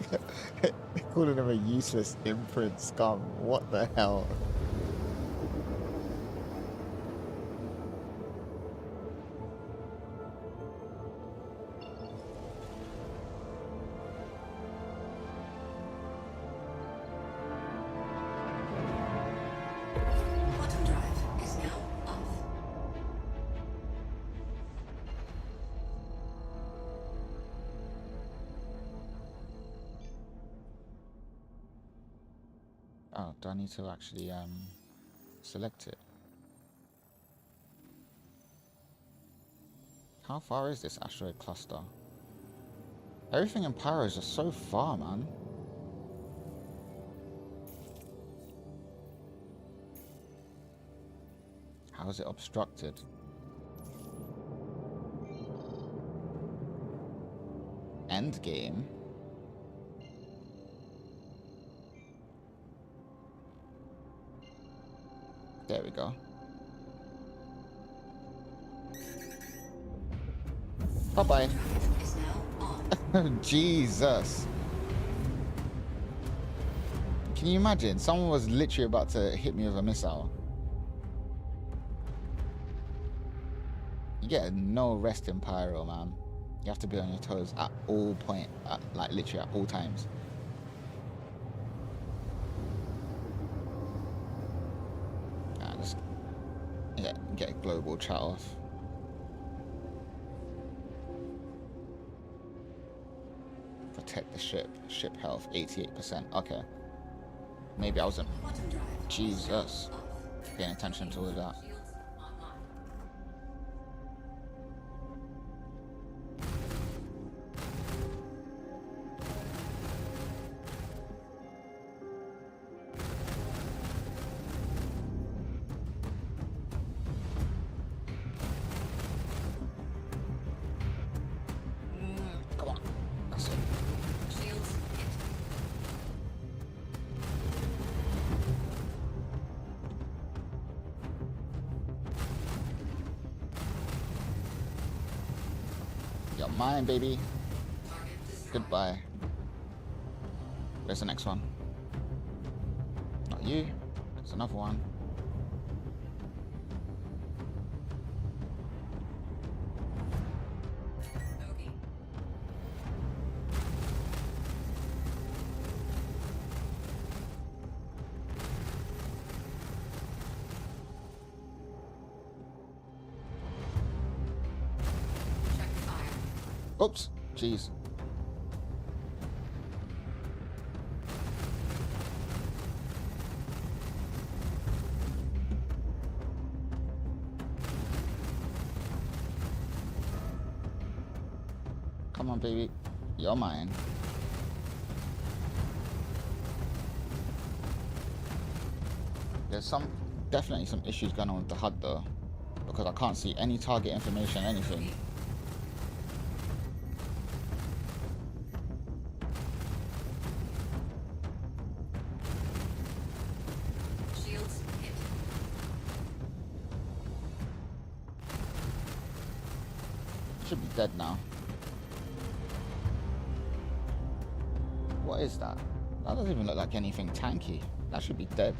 calling him a useless imprint scum. What the hell? Quantum drive is now off. Oh, do I need to actually select it? How far is this asteroid cluster? Everything in Pyro is just so far, man. How is it obstructed? End game. There we go. Bye-bye. Is now on. Jesus. Can you imagine? Someone was literally about to hit me with a missile. You get no rest in Pyro, man. You have to be on your toes at all like literally at all times. Just get a global chat off. Protect the ship. Ship health 88%. Okay. Maybe I wasn't. Quantum drive. Jesus. Paying attention to all that. Shields online. Come on. That's it. Shields hit. You're mine, baby. Target destroyed. Goodbye. Where's the next one? Not you. There's another one. Bogey. Oops. Jeez. Come on, baby. You're mine. There's definitely some issues going on with the HUD though, because I can't see any target information, anything. Shields hit. Should be dead now. What is that? That doesn't even look like anything tanky. That should be dead.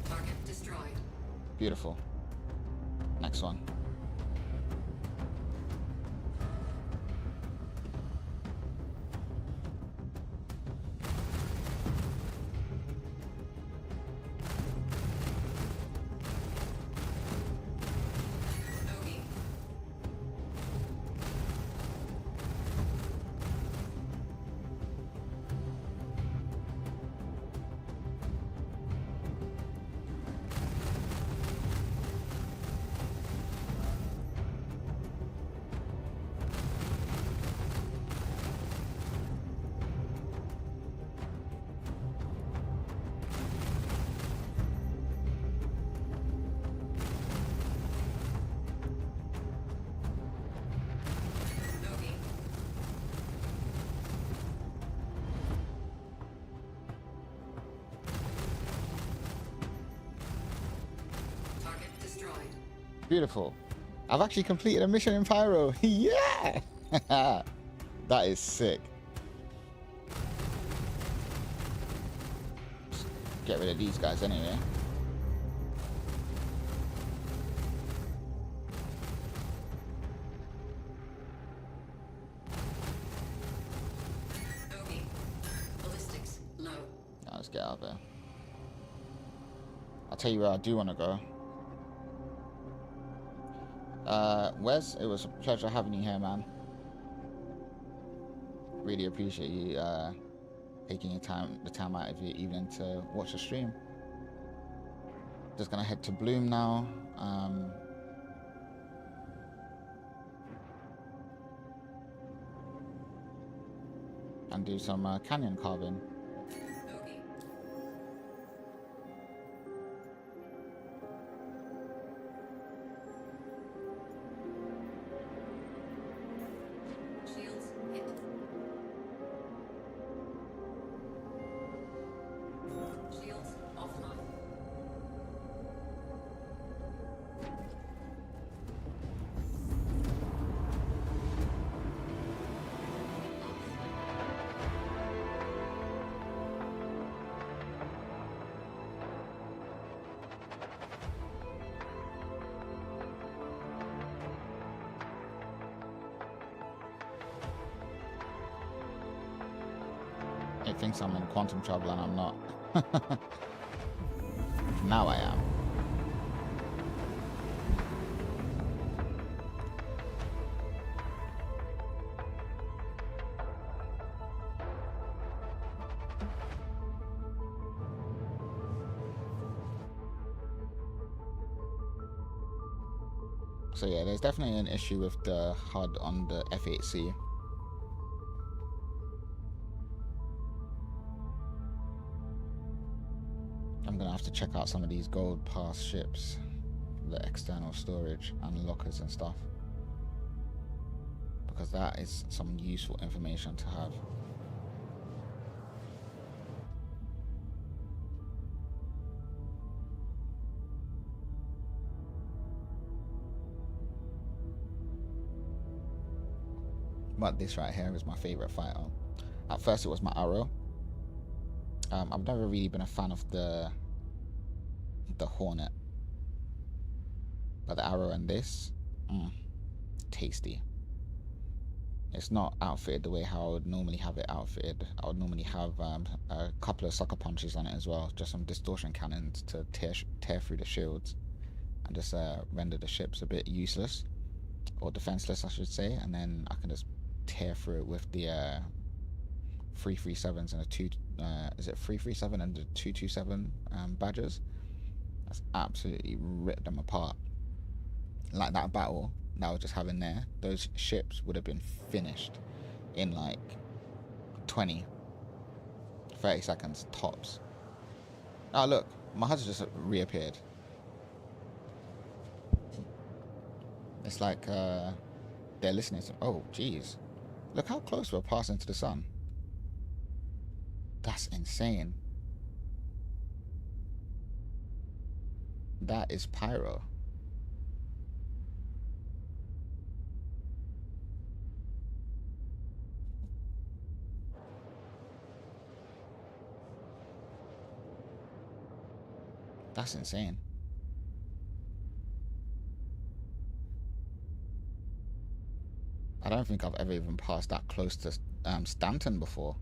Target destroyed. Beautiful. Next one. Bogey. Bogey. Target destroyed. Beautiful. I've actually completed a mission in Pyro. Yeah! That is sick. Get rid of these guys anyway. Bogey. Ballistics low. Now let's get out of there. I'll tell you where I do want to go. Wes, it was a pleasure having you here, man. Really appreciate you taking the time out of your evening to watch the stream. Just gonna head to Bloom now. And do some canyon carving. Bogey. Shields hit. Shields offline. It thinks I'm in quantum trouble and I'm not. Now I am. So yeah, there's definitely an issue with the HUD on the F8C. I'm gonna have to check out some of these gold pass ships, the external storage and lockers and stuff, because that is some useful information to have. But this right here is my favorite fighter. At first it was my Arrow. I've never really been a fan of the Hornet, but the Arrow and this, tasty. It's not outfitted the way how I would normally have it outfitted. I would normally have a couple of sucker punches on it as well, just some distortion cannons to tear through the shields and just render the ships a bit useless or defenseless, I should say, and then I can just tear through it with the 337s and the is it 337 and the 227 Badgers. That's absolutely ripped them apart. Like that battle that I was just having there, those ships would have been finished in like 20, 30 seconds tops. Oh look, my HUD's just reappeared. It's like they're listening to. Oh jeez, look how close we're passing to the sun. That's insane. That is Pyro. That's insane. I don't think I've ever even passed that close to Stanton before.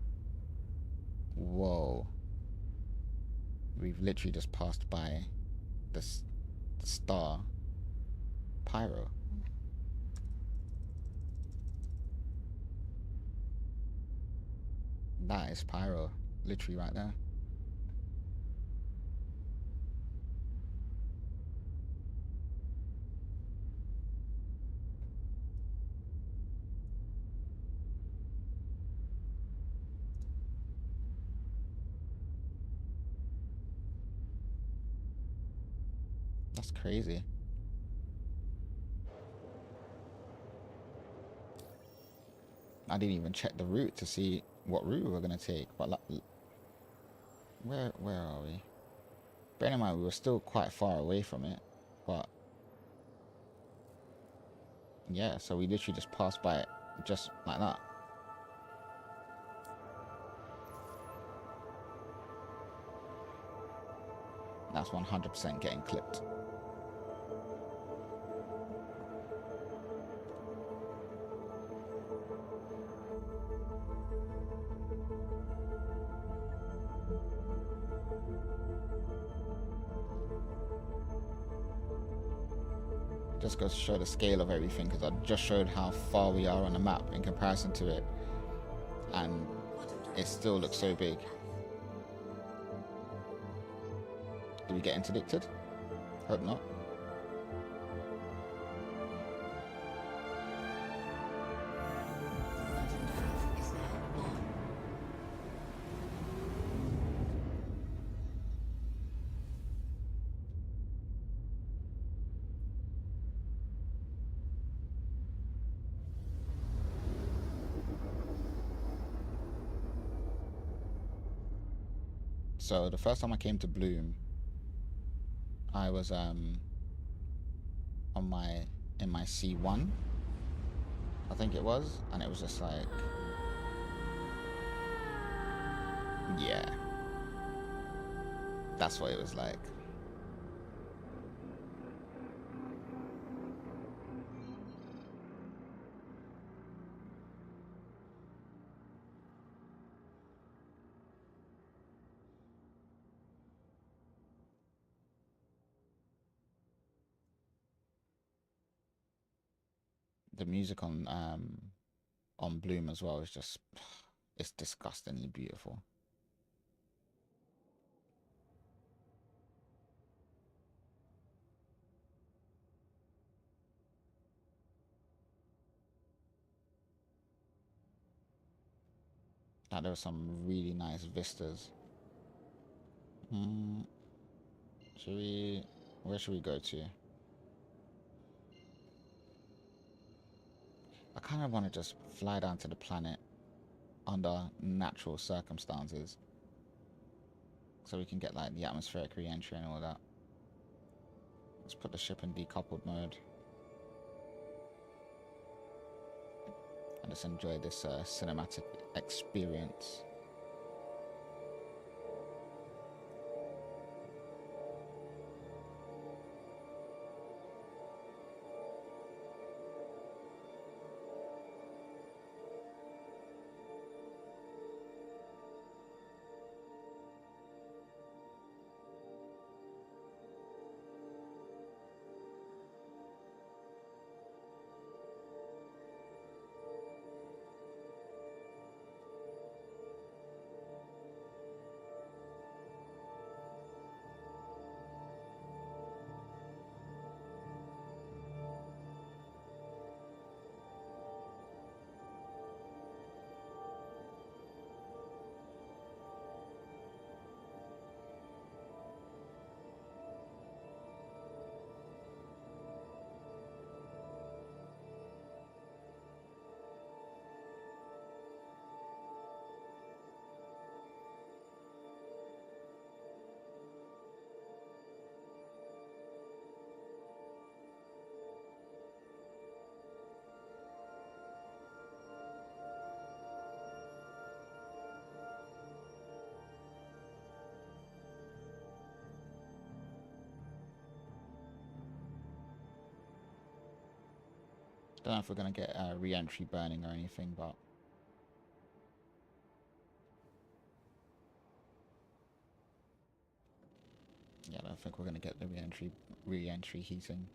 Whoa. We've literally just passed by the star Pyro. That is Pyro, literally right there. That's crazy. I didn't even check the route to see what route we were gonna take. But like, where are we? Bear in mind we were still quite far away from it, but yeah. So we literally just passed by it just like that. That's 100% getting clipped. Just goes to show the scale of everything, because I just showed how far we are on the map in comparison to it, and it still looks so big. Did we get interdicted? Hope not. Is now on. So the first time I came to Bloom, I was on my in my C1, I think it was, and it was just like, yeah, that's what it was like. The music on Bloom as well is just, it's disgustingly beautiful. Like there were some really nice vistas. Should we? Where should we go to? I kind of want to just fly down to the planet under natural circumstances, so we can get like the atmospheric re-entry and all that. Let's put the ship in decoupled mode and just enjoy this cinematic experience. Don't know if we're gonna get re-entry burning or anything, but yeah, I don't think we're gonna get the re-entry heating.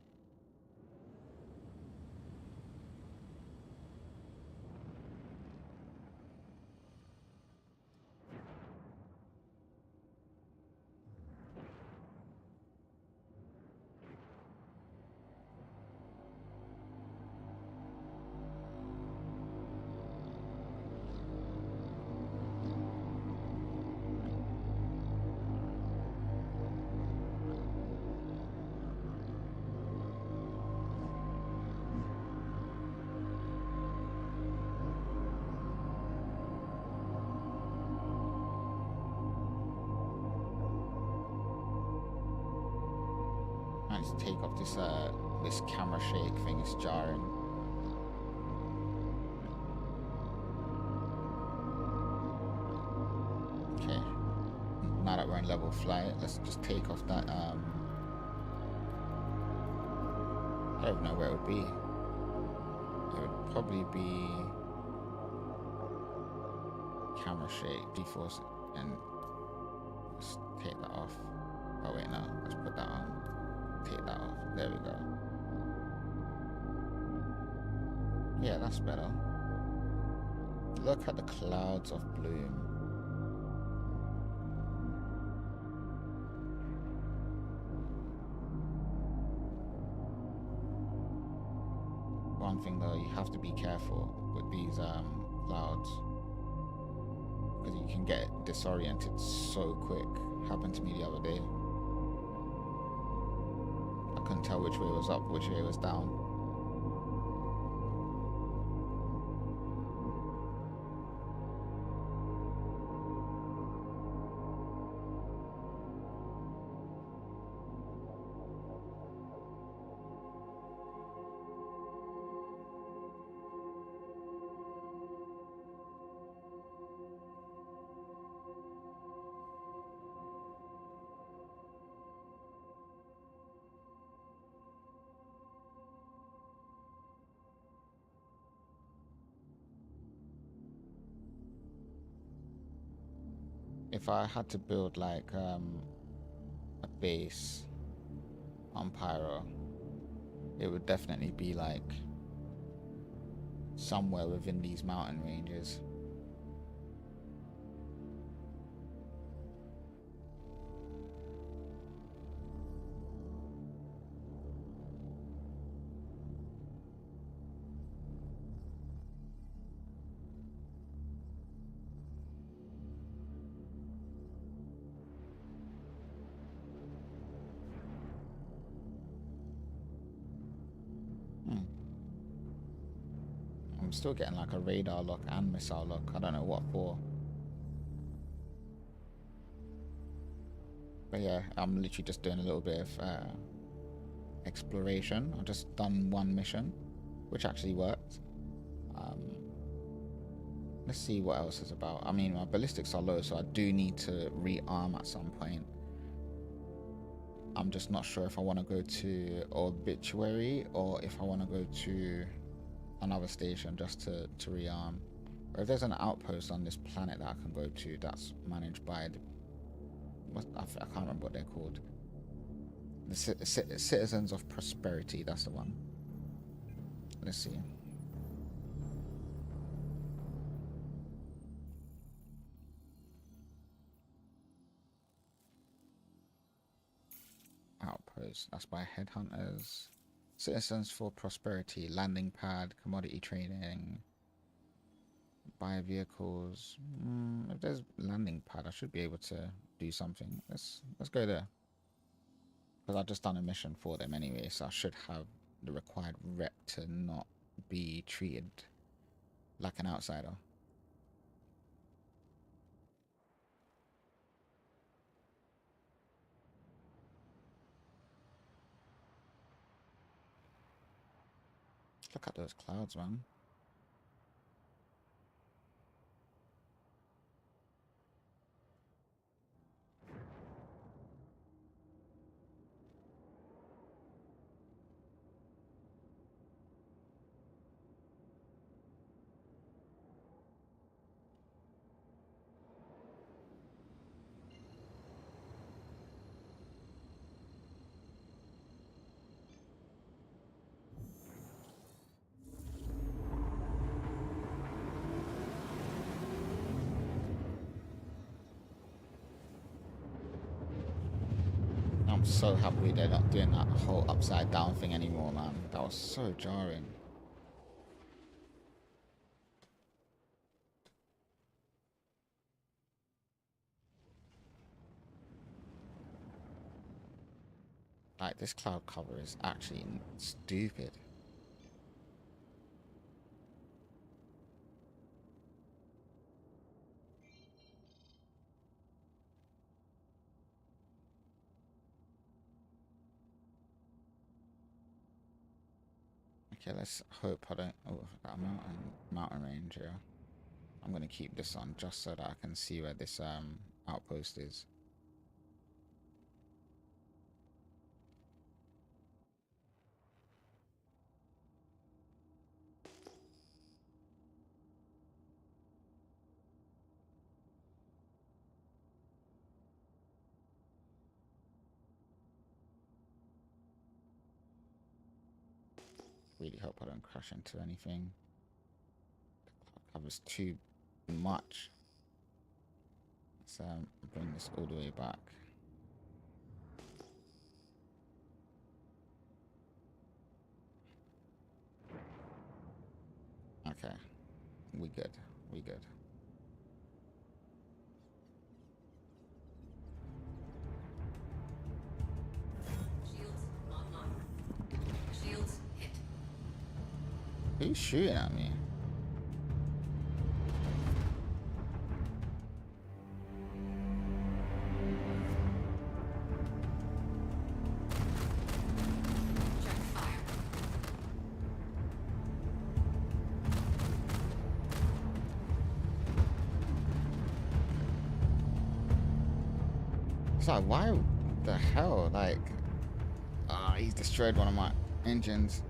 I need to take off this camera shake thing. It's jarring. Okay. Now that we're in level flight, let's just take off that. I don't even know where it would be. It would probably be camera shake, deforce, and let's take that off. Oh wait, no. Let's put that on. Take that off. There we go. Yeah, that's better. Look at the clouds of bloom. One thing though, you have to be careful with these clouds, because you can get disoriented so quick. Happened to me the other day. I couldn't tell which way was up, which way was down. If I had to build like a base on Pyro, it would definitely be like somewhere within these mountain ranges. I'm still getting like a radar lock and missile lock. I don't know what for. But yeah, I'm literally just doing a little bit of exploration. I've just done one mission, which actually worked. Let's see what else is about. I mean, my ballistics are low, so I do need to rearm at some point. I'm just not sure if I want to go to Obituary or if I want to go to another station just to rearm. Or if there's an outpost on this planet that I can go to that's managed by the... I can't remember what they're called. The Citizens of Prosperity, that's the one. Let's see. Outpost, that's by Headhunters. Citizens for Prosperity, landing pad, commodity trading, buy vehicles. If there's landing pad, I should be able to do something. Let's go there. Because I've just done a mission for them anyway, so I should have the required rep to not be treated like an outsider. Look at those clouds, man. I'm so happy they're not doing that whole upside down thing anymore, man. That was so jarring. Like, this cloud cover is actually stupid. Okay, let's hope I don't... Oh, I've got a mountain range here. I'm going to keep this on just so that I can see where this outpost is. Really hope I don't crash into anything. That was too much. Let's bring this all the way back. Okay, we good. We good. Shields online. Shields hit. Who's shooting at me? Check fire. It's like, why the hell? Like, he's destroyed one of my engines.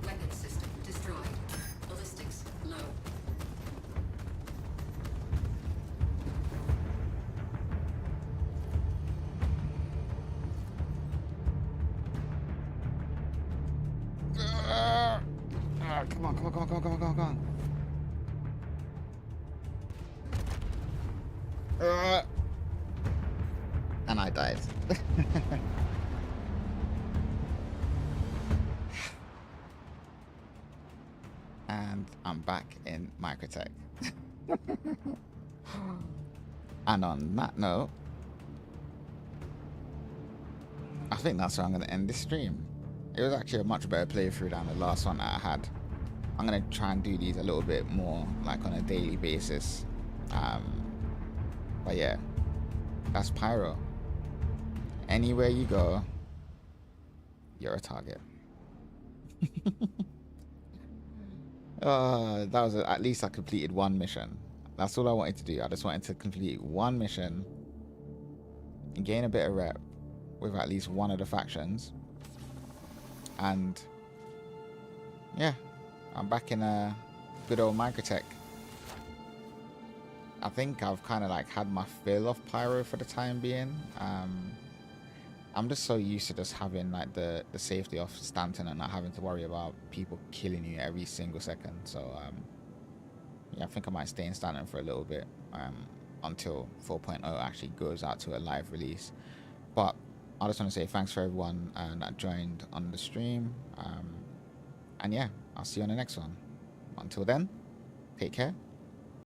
Weapon system destroyed. Ballistics low. Come on, come on, come on, come on, come on, come on, come on. And I died. And I'm back in Microtech. And on that note, I think that's where I'm going to end this stream. It was actually a much better playthrough than the last one that I had. I'm going to try and do these a little bit more, like on a daily basis. But yeah, that's Pyro. Anywhere you go, you're a target. That was at least I completed one mission. That's all I wanted to do. I just wanted to complete one mission and gain a bit of rep with at least one of the factions. And yeah, I'm back in a good old Microtech. I think I've kind of like had my fill of Pyro for the time being. I'm just so used to just having like the safety of Stanton and not having to worry about people killing you every single second. So yeah, I think I might stay in Stanton for a little bit until 4.0 actually goes out to a live release. But I just want to say thanks for everyone that joined on the stream. And yeah, I'll see you on the next one. Until then, take care.